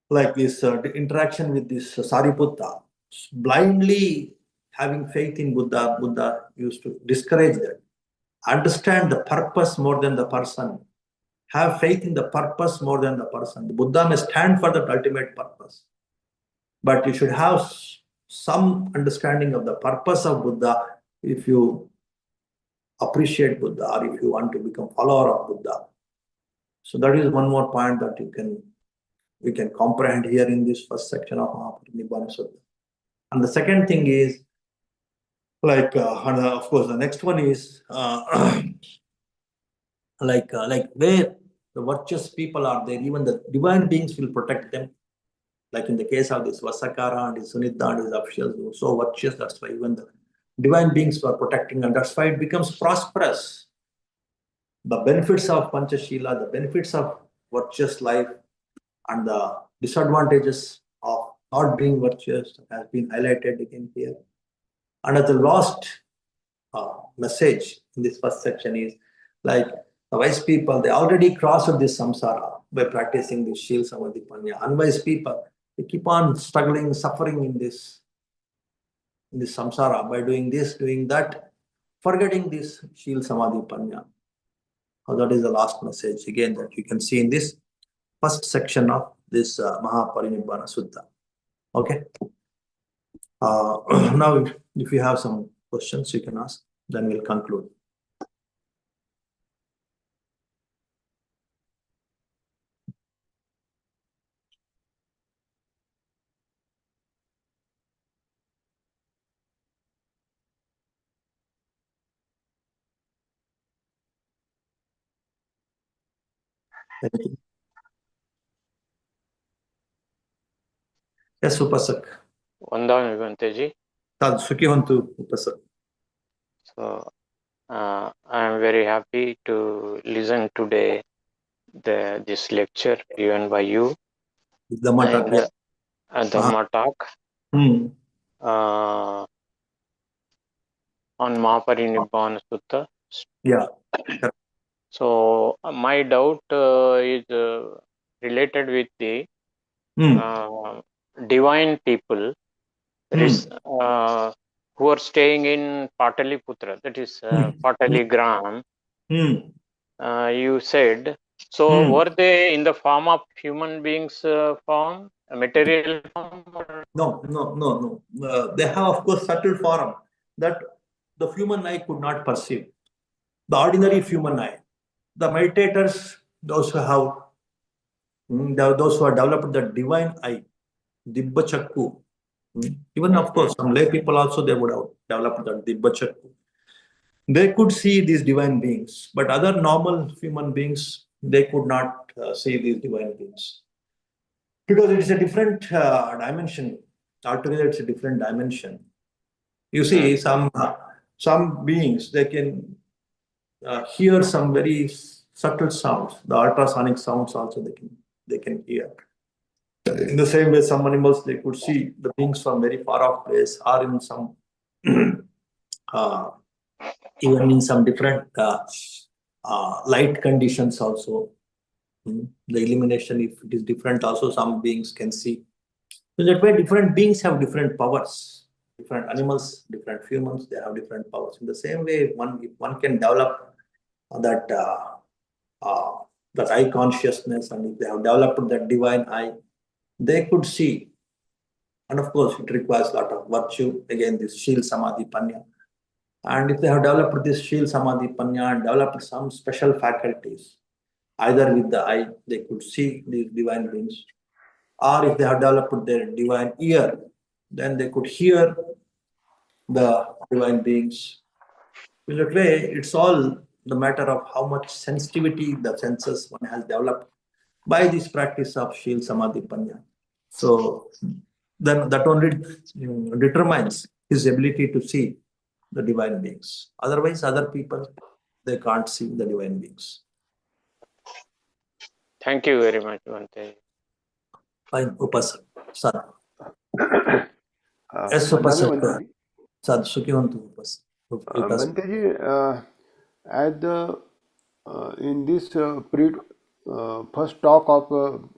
like this the interaction with this Sariputta. Blindly having faith in Buddha, Buddha used to discourage that. Understand the purpose more than the person. Have faith in the purpose more than the person. The Buddha may stand for the ultimate purpose, but you should have some understanding of the purpose of Buddha if you appreciate Buddha or if you want to become follower of Buddha. So that is one more point that we can comprehend here in this first section of Mahāparinibbāna Sutta. And the second thing is like, of course, the next one is like where the virtuous people are there, even the divine beings will protect them. Like in the case of this Vasakara and his Sunita and his officials, they were so virtuous. That's why even the divine beings were protecting, and that's why it becomes prosperous. The benefits of Panchashila, the benefits of virtuous life and the disadvantages of not being virtuous has been highlighted again here. And the last message in this first section is like the wise people, they already crossed this samsara by practicing this Shil Samadhi Panya. Unwise people, they keep on struggling, suffering in this samsara by doing this, doing that, forgetting this Shil Samadhi Panya. That is the last message again that you can see in this first section of this Mahāparinibbāna Sutta. Okay. Now, if you have some questions, you can ask. Then we'll conclude. Thank you. Yes, Upasak. Vandan Vivanteji. Tad Sukhi Hontu, Upasak. So I am very happy to listen today this lecture given by you. Dhamma talk. And Dhamma talk on Mahāparinibbāna Sutta. Yeah. So my doubt is related with the divine people. That is who are staying in Pataliputra, that is Pataligram. You said, so were they in the form of human beings form, a material form? Or? No. They have, of course, subtle form that the human eye could not perceive. The ordinary human eye. The meditators, those who have developed the divine eye, Dibba Chakku. Even, of course, some lay people also, they would have developed that Dibba Chakku. They could see these divine beings, but other normal human beings, they could not see these divine beings. Because it is a different dimension. Altogether, it's a different dimension. You see, some beings, they can hear some very subtle sounds. The ultrasonic sounds also they can hear. In the same way, some animals, they could see the beings from very far off place, or in some even in some different light conditions also. The illumination, if it is different, also some beings can see. So that way, different beings have different powers. Different animals, different humans, they have different powers. In the same way, if one can develop that eye consciousness, and if they have developed that divine eye, they could see. And of course, it requires a lot of virtue. Again, this Shil Samadhi Panya. And if they have developed this Shil Samadhi Panya and developed some special faculties, either with the eye, they could see these divine beings, or if they have developed their divine ear, then they could hear the divine beings. In that way, it's all the matter of how much sensitivity the senses one has developed by this practice of Shil Samadhi Panya. So then that only determines his ability to see the divine beings. Otherwise, other people, they can't see the divine beings. Thank you very much, Bhante. Fine, Upasak. Sad. Yes, Upasak. Sad, Sukhivantu Upasak. Bhanteji, in this first talk of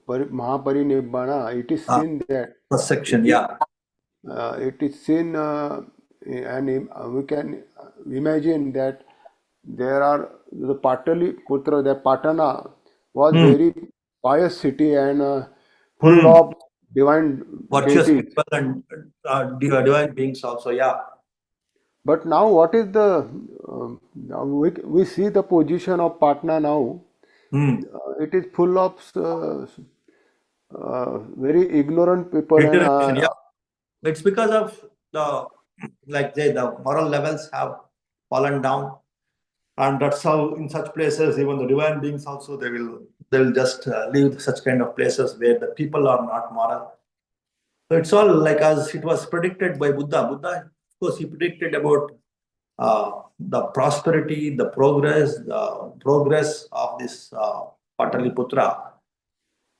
Mahāparinibbāna, it is seen that first section, it is seen, and we can imagine that there are the Pataliputra, the Patana was very pious city and full of divine virtuous deities. people and divine beings also, But now, what is the we see the position of Patna now? It is full of very ignorant people. It's because of the moral levels have fallen down, and that's how in such places even the divine beings also they will just leave such kind of places where the people are not moral. So it's all like as it was predicted by Buddha. Buddha, of course, he predicted about the prosperity, the progress of this Pataliputra.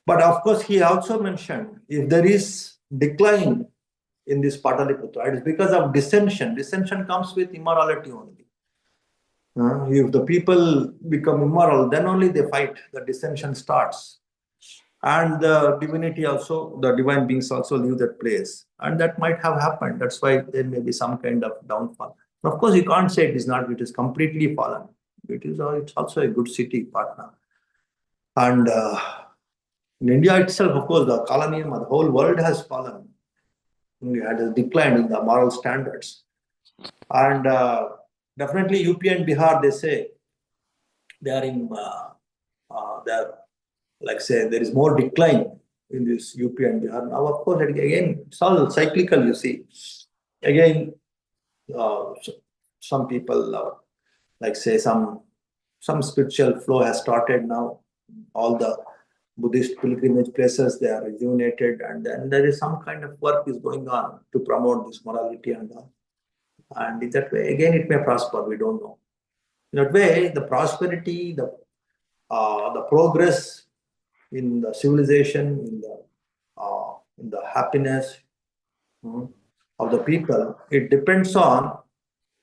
But of course, he also mentioned if there is decline in this Pataliputra, it is because of dissension. Dissension comes with immorality only. If the people become immoral, then only they fight. The dissension starts. And the divinity also, the divine beings also leave that place. And that might have happened. That's why there may be some kind of downfall. But of course, you can't say it is not, it is completely fallen. It's also a good city, Patna. And in India itself, of course, the colony, the whole world has fallen. It has declined in the moral standards. And definitely UP and Bihar, they say, they are in, like say, there is more decline in this UP and Bihar. Now, of course, again, it's all cyclical, you see. Again, some people, like say, some spiritual flow has started now. All the Buddhist pilgrimage places, they are rejuvenated, and then there is some kind of work is going on to promote this morality and all. And in that way, again, it may prosper, we don't know. In that way, the prosperity, the progress in the civilization, in the happiness of the people, it depends on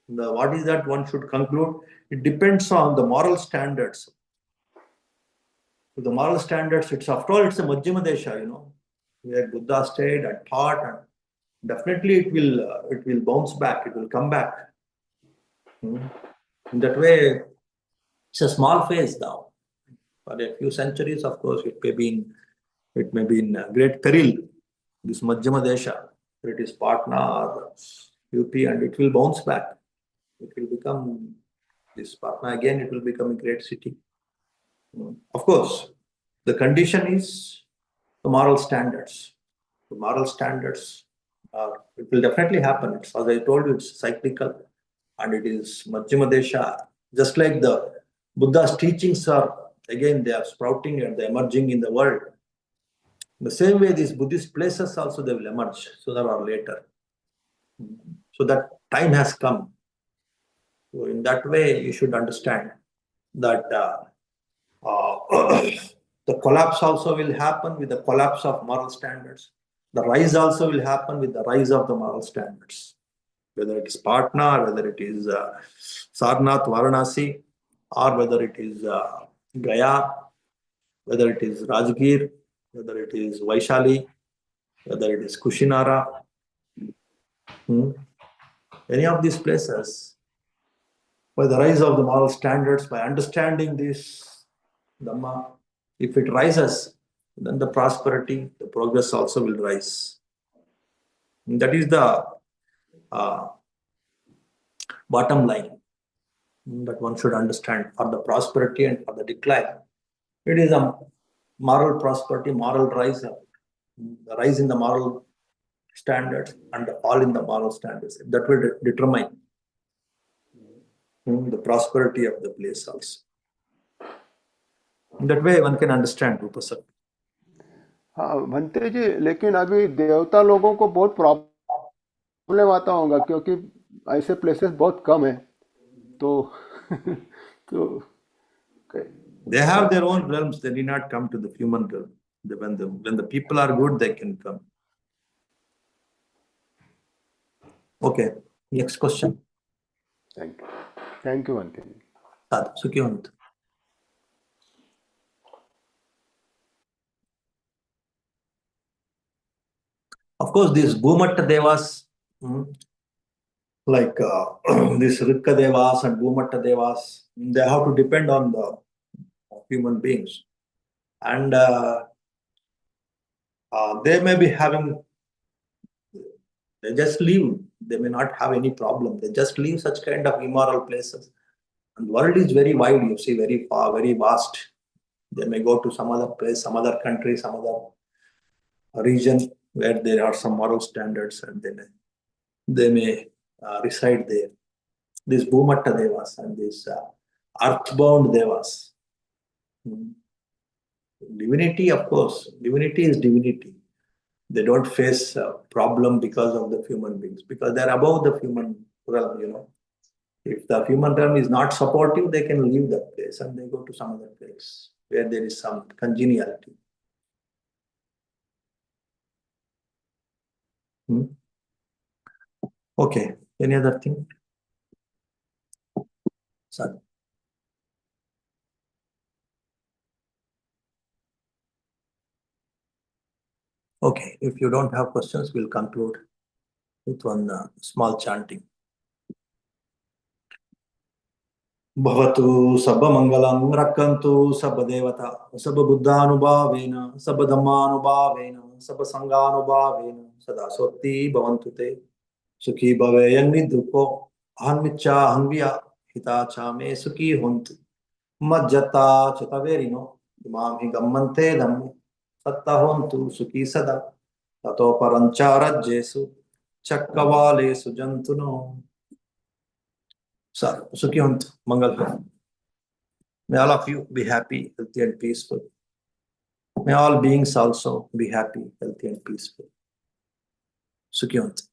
what is that one should conclude. It depends on the moral standards. The moral standards, it's after all, it's a Majjhima Desha, where Buddha stayed and taught, and definitely it will bounce back, it will come back. In that way, it's a small phase now. For a few centuries, of course, it may be in great peril, this Majjhima Desha, whether it is Patna or UP, and it will bounce back. It will become, this Patna again, it will become a great city. Of course, the condition is the moral standards. The moral standards, it will definitely happen. As I told you, it's cyclical, and it is Majjhima Desha. Just like the Buddha's teachings are, again, they are sprouting and they're emerging in the world. In the same way, these Buddhist places also, they will emerge sooner or later. So that time has come. So in that way, you should understand that the collapse also will happen with the collapse of moral standards. The rise also will happen with the rise of the moral standards. Whether it is Patna, whether it is Sarnath, Varanasi, or whether it is Gaya, whether it is Rajgir, whether it is Vaishali, whether it is Kushinara. Any of these places, by the rise of the moral standards, by understanding this Dhamma, if it rises, then the prosperity, the progress also will rise. And that is the bottom line that one should understand for the prosperity and for the decline. It is a moral prosperity, moral rise, the rise in the moral standards and the fall in the moral standards. That will determine the prosperity of the place also. In that way, one can understand Upasat. हाँ भंते जी, लेकिन अभी देवता लोगों को बहुत problem आता होगा, क्योंकि ऐसे प्लेसेस बहुत कम है, तो they have their own realms. They need not come to the human realm. When the people are good, they can come. Okay, next question. Thank you Bhante ji. Sadhu Sukhi Hoନ୍ତୁ. Of course, these Bhumatta Devas, like these Rikka Devas and Bhumatta Devas, they have to depend on the human beings. And they may be having, they just leave. They may not have any problem. They just leave such kind of immoral places. And the world is very wide, you see, very far, very vast. They may go to some other place, some other country, some other region where there are some moral standards, and they may reside there. These Bhumatta Devas and these earthbound Devas. Divinity, of course, divinity is divinity. They don't face a problem because of the human beings, because they're above the human realm, If the human realm is not supportive, they can leave that place and they go to some other place where there is some congeniality. Okay, any other thing? Sorry. Okay, if you don't have questions, we'll conclude with one small chanting. Bhavatu sabba mangalam rakkantu sabba devata sabba buddhanubhavena sabba dhammanubhavena sabba sanganubhavena sada sotti bhavantu te sukhi bhaveyan nidruko ahanmicha ahanviya hitacha me sukhi hontu majjata chataverino imam hi gammante dhamme satta hontu sukhi sada tato parancha chakkavalesu jantuno. So, sukhi hontu, mangal. May all of you be happy, healthy, and peaceful. May all beings also be happy, healthy, and peaceful. Sukhi hontu.